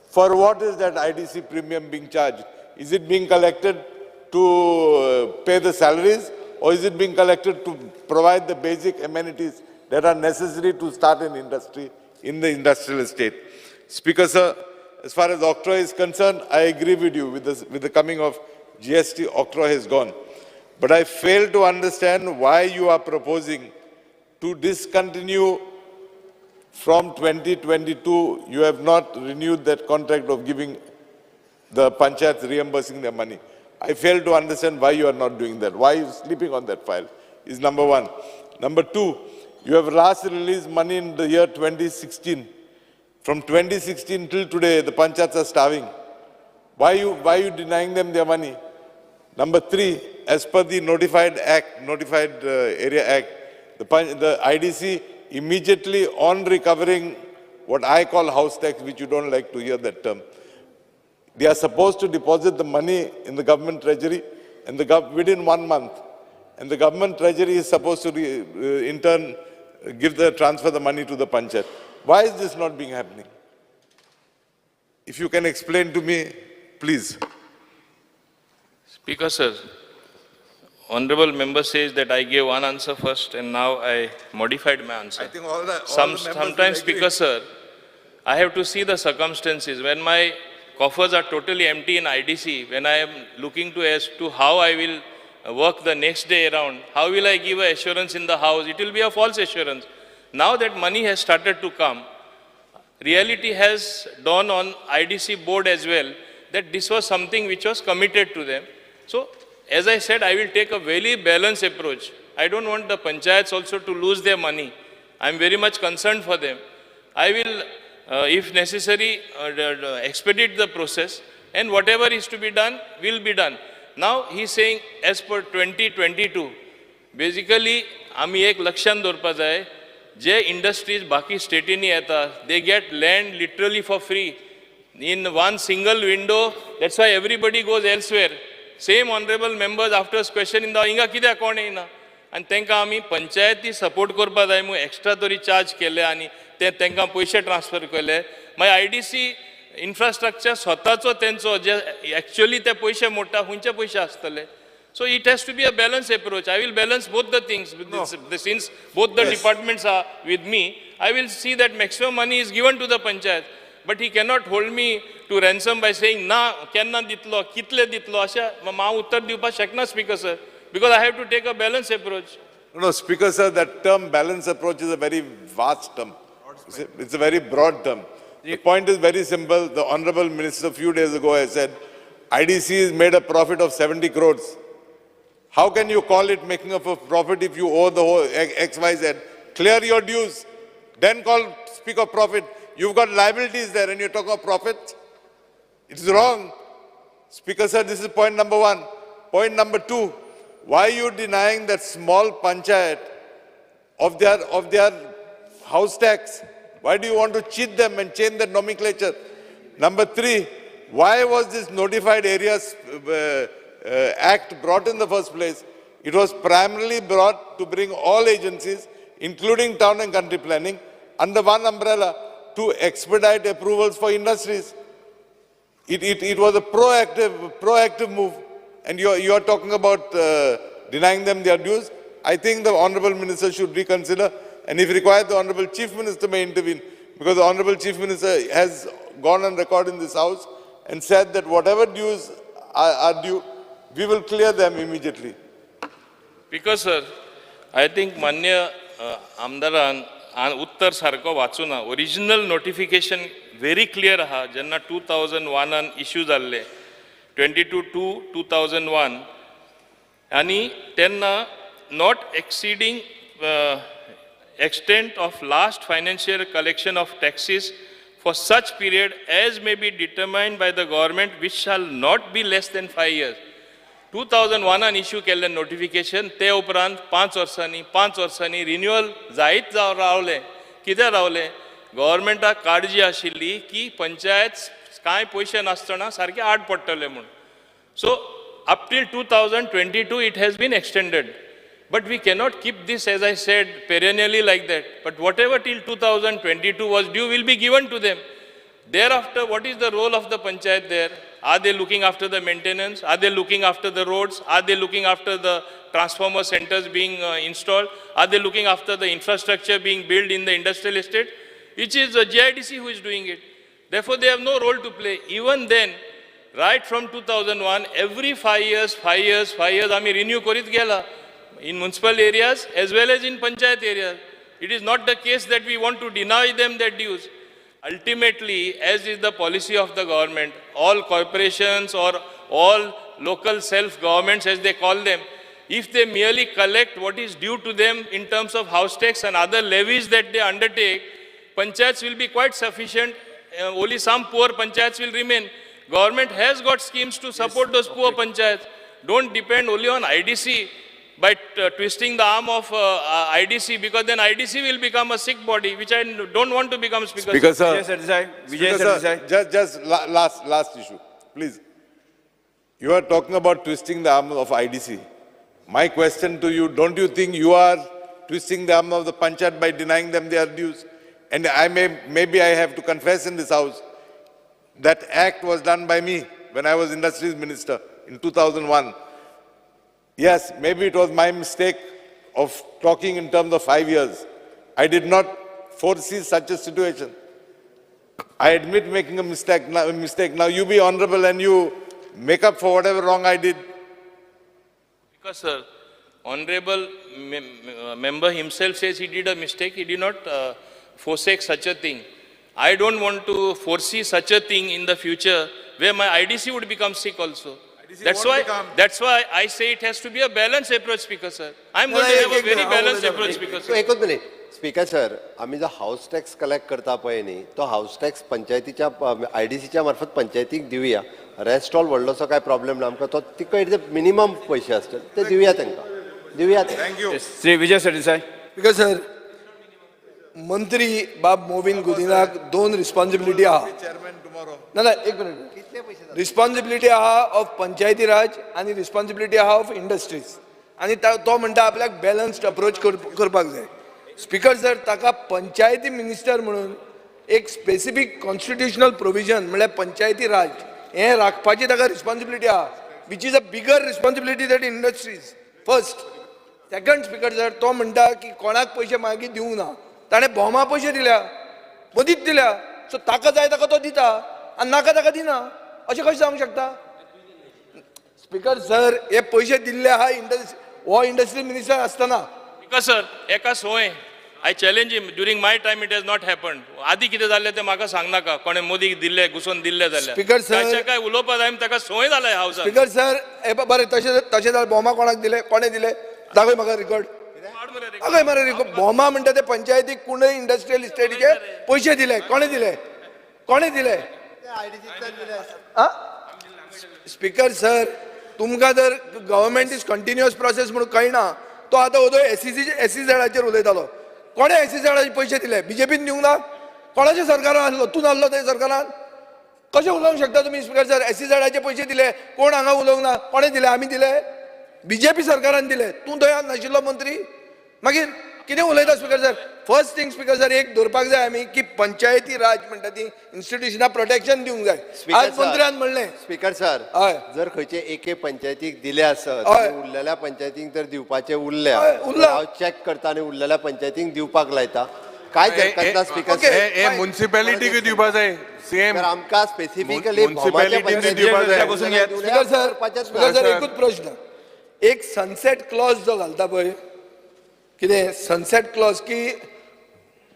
P: For what is that IDC premium being charged? Is it being collected to pay the salaries, or is it being collected to provide the basic amenities that are necessary to start an industry in the industrial estate? Speaker sir, as far as octroi is concerned, I agree with you. With the coming of GST, octroi has gone. But I fail to understand why you are proposing to discontinue from 2022. You have not renewed that contract of giving the panchayats reimbursing their money. I fail to understand why you are not doing that. Why you are sleeping on that file is number one. Number two, you have last released money in the year 2016 From 2016 till today, the panchayats are starving. Why are you denying them their money? Number 3, as per the notified area act, the IDC immediately on recovering what I call house tax, which you don't like to hear that term, they are supposed to deposit the money in the government treasury and within 1 month. And the government treasury is supposed to in turn transfer the money to the panchayat. Why is this not being happening? If you can explain to me, please.
M: Speaker, sir, honorable member says that I gave one answer first and now I modified my answer.
P: I think all the members
M: Sometimes,
P: will agree.
M: Speaker, sir, I have to see the circumstances. When my coffers are totally empty in IDC, when I am looking as to how I will work the next day around, how will I give an assurance in the house? It will be a false assurance. Now that money has started to come, reality has dawned on IDC board as well that this was something which was committed to them. So, as I said, I will take a very balanced approach. I don't want the panchayats also to lose their money. I am very much concerned for them. I will, if necessary, expedite the process, and whatever is to be done will be done. Now, he is saying, as per 2022, basically, आमी एक लक्षात दवरपा जाय, जे industries बाकी स्टेटींनी येता, they get land literally for free. In one single window, that's why everybody goes elsewhere. Same honorable members after question in the इंगा कित्याक कोण येना आनी तांकां आमी पंचायती सपोर्ट करपा जाय म्हूण एक्स्ट्रा तरी चार्ज केले आनी ते तांकां पयशे ट्रान्सफर केले मागीर आयडीसी इन्फ्रास्ट्रक्चर स्वताचो तेंचो जे एक्चुअली ते पयशे मोडटा खंयचे पयशे आसतले so it has to be a balanced approach. I will balance both the things since both the departments are with me. I will see that maximum money is given to the panchayat. But he cannot hold me to ransom by saying, na, kenna ditlo, kitle ditlo, asha, ma uttar diupa shakna, Speaker sir, because I have to take a balanced approach.
P: No, Speaker sir, that term balanced approach is a very vast term. It's a very broad term. The point is very simple. The Honorable Minister a few days ago has said, IDC has made a profit of 70 crores. How can you call it making of a profit if you owe the whole XYZ? Clear your dues, then speak of profit. You've got liabilities there and you talk of profit. It's wrong. Speaker sir, this is point number 1. Point number 2, why are you denying that small panchayat of their house tax? Why do you want to cheat them and change the nomenclature? Number 3, why was this notified areas act brought in the first place? It was primarily brought to bring all agencies, including town and country planning, under one umbrella, to expedite approvals for industries. It was a proactive move, and you are talking about denying them their dues. I think the Honourable Minister should reconsider, and if required, the Honourable Chief Minister may intervene, because the Honourable Chief Minister has gone on record in this House and said that whatever dues are due, we will clear them immediately.
M: Because sir, I think Manya Amdaran उत्तर सारको वाचूना ओरिजिनल नोटिफिकेशन व्हेरी क्लियर आहा जेन्ना 2001 इश्यू जाल्ले 22/2/2001 आनी तेन्ना not एक्सिडींग extent of last financial collection of taxes for such period as may be determined by the government which shall not be less than 5 years. 2001 issue केल्ले नोटिफिकेशन ते उपरांत 5 वर्सांनी रिन्युअल जायत रावले कितें रावले गव्हर्मेंटाक काळजी आशिल्ली की पंचायत कांय पयशे नासतना सारके आड पडटले म्हूण so up till 2022 it has been extended but we cannot keep this as I said perennially like that but whatever till 2022 was due will be given to them. Thereafter, what is the role of the panchayat there? Are they looking after the maintenance? Are they looking after the roads? Are they looking after the transformer centers being installed? Are they looking after the infrastructure being built in the industrial estate? Which is the GIDC who is doing it. Therefore, they have no role to play. Even then, right from 2001, every 5 years, आमी renew korit gela in municipal areas as well as in panchayat areas. It is not the case that we want to deny them their dues. Ultimately, as is the policy of the government, all corporations or all local self-governments as they call them, if they merely collect what is due to them in terms of house tax and other levies that they undertake, panchayats will be quite sufficient. Only some poor panchayats will remain. Government has got schemes to support those poor panchayats. Don't depend only on IDC by twisting the arm of IDC, because then IDC will become a sick body, which I don't want to become, Speaker.
C: Speaker sir.
P: Speaker, sir, just last issue, please. You are talking about twisting the arm of IDC. My question to you, don't you think you are twisting the arm of the panchayat by denying them their dues? And maybe I have to confess in this house, that act was done by me when I was Industries Minister in 2001. Yes, maybe it was my mistake of talking in terms of 5 years. I did not foresee such a situation. I admit making a mistake. Now you be honorable and you make up for whatever wrong I did.
M: Because, sir, honorable member himself says he did a mistake. He did not forsake such a thing. I don't want to foresee such a thing in the future where my IDC would become sick also. That's why I say it has to be a balanced approach, Speaker, sir. I'm going to have a very balanced approach, Speaker, sir.
D: एकच मिनिट स्पीकर सर, आम्ही जो हाऊस टॅक्स कलेक्ट करता पळय न्ही, तो हाऊस टॅक्स पंचायतीच्या IDCच्या मार्फत पंचायतीक दिवया. रेस्ट ऑल व्हडलोसो काय प्रॉब्लेम ना आमकां. तो तिका मिनिमम पैसे असतात ते दिवया तांकां. दिवया. Thank you.
C: Shri Vijay Sardesai.
A: Speaker sir, मंत्री बाब मोविन गुदिनाक 2 रिस्पॉन्सिबिलिटी आहा. ना एक मिनिट. रिस्पॉन्सिबिलिटी आहा ऑफ पंचायती राज आणि रिस्पॉन्सिबिलिटी आहा ऑफ इंडस्ट्रीज. आणि तो म्हणटा आपल्याक बॅलन्स्ड अप्रोच करपाक जाय. स्पीकर सर, ताका पंचायती मिनिस्टर म्हणून एक स्पेसिफीक कॉन्स्टिट्युशनल प्रोविजन म्हणल्यार पंचायती राज हे राखपाची ताका रिस्पॉन्सिबिलिटी आहा, which is a bigger responsibility that industries. First. Second, speaker sir, तो म्हणटा की कोणाक पयशे मागीर दिवंक ना. ताणें भोवमा पयशे दिल्या, मदींच दिल्या. सो ताका जाय ताका तो दिता आनी नाका ताका दिना. अशें कशें जावंक शकता? स्पीकर सर, हे पयशे दिल्ले आहा हो इंडस्ट्री मिनिस्टर आसतना.
M: Speaker, sir, एका सोय. I challenge him. During my time, it has not happened. आधी कितें जाल्लें तें म्हाका सांगनाका. कोणें मोदीक दिल्ले, घुसोवन दिल्ले जाल्यार.
A: स्पीकर सर,
M: ताचें काय उलोवपा जाय, ताका सोय जाल्या हावसांत.
A: स्पीकर सर, हे बरें तशें जाल्यार भोवमा कोणाक दिले, कोणें दिले दाखय म्हाका रिकॉर्ड. दाखय मरे रिकॉर्ड. भोवमा म्हणटा ते पंचायतीक कुणय इंडस्ट्रियल इस्टेटीचे पयशे दिले. कोणें दिले? कोणें दिले? स्पीकर सर, तुमकां जर गव्हर्मेंट इज कंटिन्युअस प्रोसेस म्हणून कळना, तो आतां ओदो SEZाचेर उलयतालो. कोणे SEZाचे पयशे दिले? बीजेपीन दिवंक ना? कोणाच्या सरकारान आसलो? तूं नासलो त्या सरकारान? कशें उलोवंक शकता तुमी स्पीकर सर? SEZाचे पयशे दिले, कोण हांगा उलोवंक ना? कोणें दिले? आमी दिले? बीजेपी सरकारान दिले. तूं थंय नाशिल्लो मंत्री? मागीर कितें उलयता speaker sir? First thing speaker sir, एक धरपाक जाय आमी की पंचायती राज म्हणटा ती इन्स्टिट्युशनाक प्रोटेक्शन दिवंक जाय. आज मंत्र्यान म्हणलें.
D: स्पीकर सर, जर खंयचे एके पंचायतीक दिले आसत, उरलेल्या पंचायतीक जर दिवपाचे उरल्या, हांव चॅक करता आनी उरलेल्या पंचायतीक दिवपाक लायता. काय हरकत ना स्पीकर सर.
L: हे म्युनिसिपॅलिटीक दिवपा जाय. सेम
D: आमकां स्पेसिफिकली
L: म्युनिसिपॅलिटीन दिवपा जाय.
A: स्पीकर सर, एकूच प्रश्न. एक सनसेट क्लॉज जो घालता पळय, कितें सनसेट क्लॉज की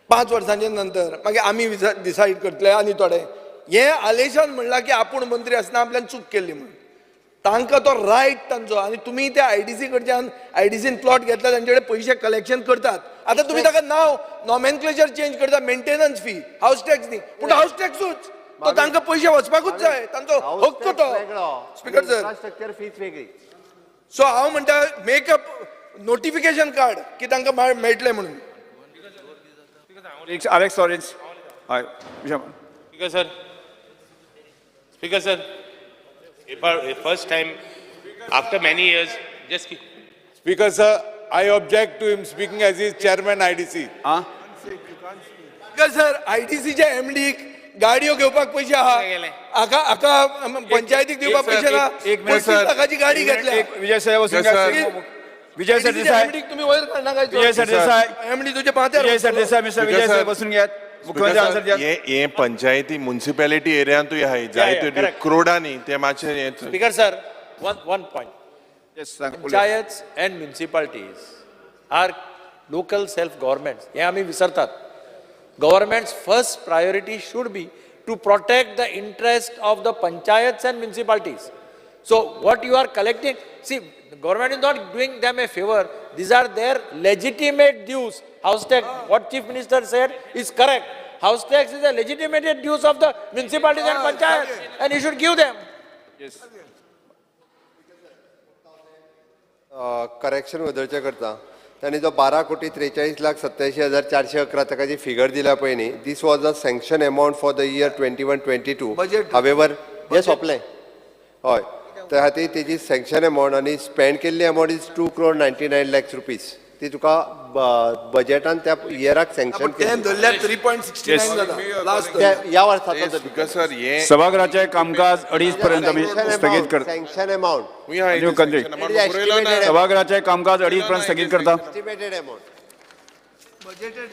A: 5 वर्सांचे नंतर मागीर आमी डिसायड करतले आनी थोडे. हे आलेशन म्हणला की आपूण मंत्री आसतना आपल्यान चूक केल्ली म्हणून. तांकां तो रायट तांचो. आनी तुमी त्या IDC कडच्यान IDCन प्लॉट घेतला, तांचे कडेन पयशे कलेक्शन करतात. आतां तुमी ताका नांव नॉमेनक्लेचर चेंज करता, मेंटेनन्स फी, हाऊस टॅक्स न्ही, पूण हाऊस टॅक्सूच. तो तांकां पयशे वचपाकूच जाय, तांचो हक्क तो. स्पीकर सर,
D: इन्फ्रास्ट्रक्चर फीज वेगळी.
A: सो हांव म्हणटा मेकअप नोटिफिकेशन कार्ड की तांकां मेळटले म्हणून.
C: Alex Orange. Hi.
Q: Speaker sir. Speaker sir. First time after many years. Just
P: Speaker sir, I object to him speaking as he is chairman IDC.
A: Speaker sir, IDCच्या MDक गाडयो घेवपाक पयशे आहा, आका पंचायतीक दिवपाक पयशे ना. 35 लाखाची गाडी घेतल्या.
C: विजय सरदेसाई. विजय सरदेसाई.
A: तुम्ही वयर नागायचो.
C: विजय सरदेसाई.
A: MD तुझे पात्यार.
C: विजय सरदेसाई. मिस्टर विजय सरदेसाई बसून घ्यात. मुख्यमंत्री आन्सर द्या.
L: हे पंचायती म्युनिसिपॅलिटी एरियांतूय आहाय जायत्यो क्रोडांनी ते मातशे.
K: Speaker sir, one point.
C: Yes,
K: Panchayats and municipalities are local self-governments. हे आम्ही विसरतात. Government's first priority should be to protect the interest of the panchayats and municipalities. So what you are collecting, see, the government is not doing them a favor. These are their legitimate dues. House tax, what Chief Minister said is correct. House tax is a legitimate dues of the municipalities and panchayat, and you should give them.
D: Correction बदलचे करता त्यांनी जो 12,43,87,411 ताका जी फिगर दिल्या पळय न्ही, this was a sanction amount for the year 21-22. However हे सोंपलें हय त्या खातीर तेजी सँक्शन अमावंट आनी स्पेंड केल्ली अमावंट इज 2,99 lakhs रुपीज. ती तुका बजेटान त्या इयराक सँक्शन
A: तें धरल्यार 3.69 जाता लास्ट
D: ह्या वर्साचो
L: स्पीकर सर हे
C: सभागृहाचे कामकाज 2:30 पर्यंत आम्ही स्थगित करता.
D: सँक्शन अमावंट
C: सभागृहाचे कामकाज 2:30 पर्यंत स्थगित करता.
D: Estimated amount
A: budgeted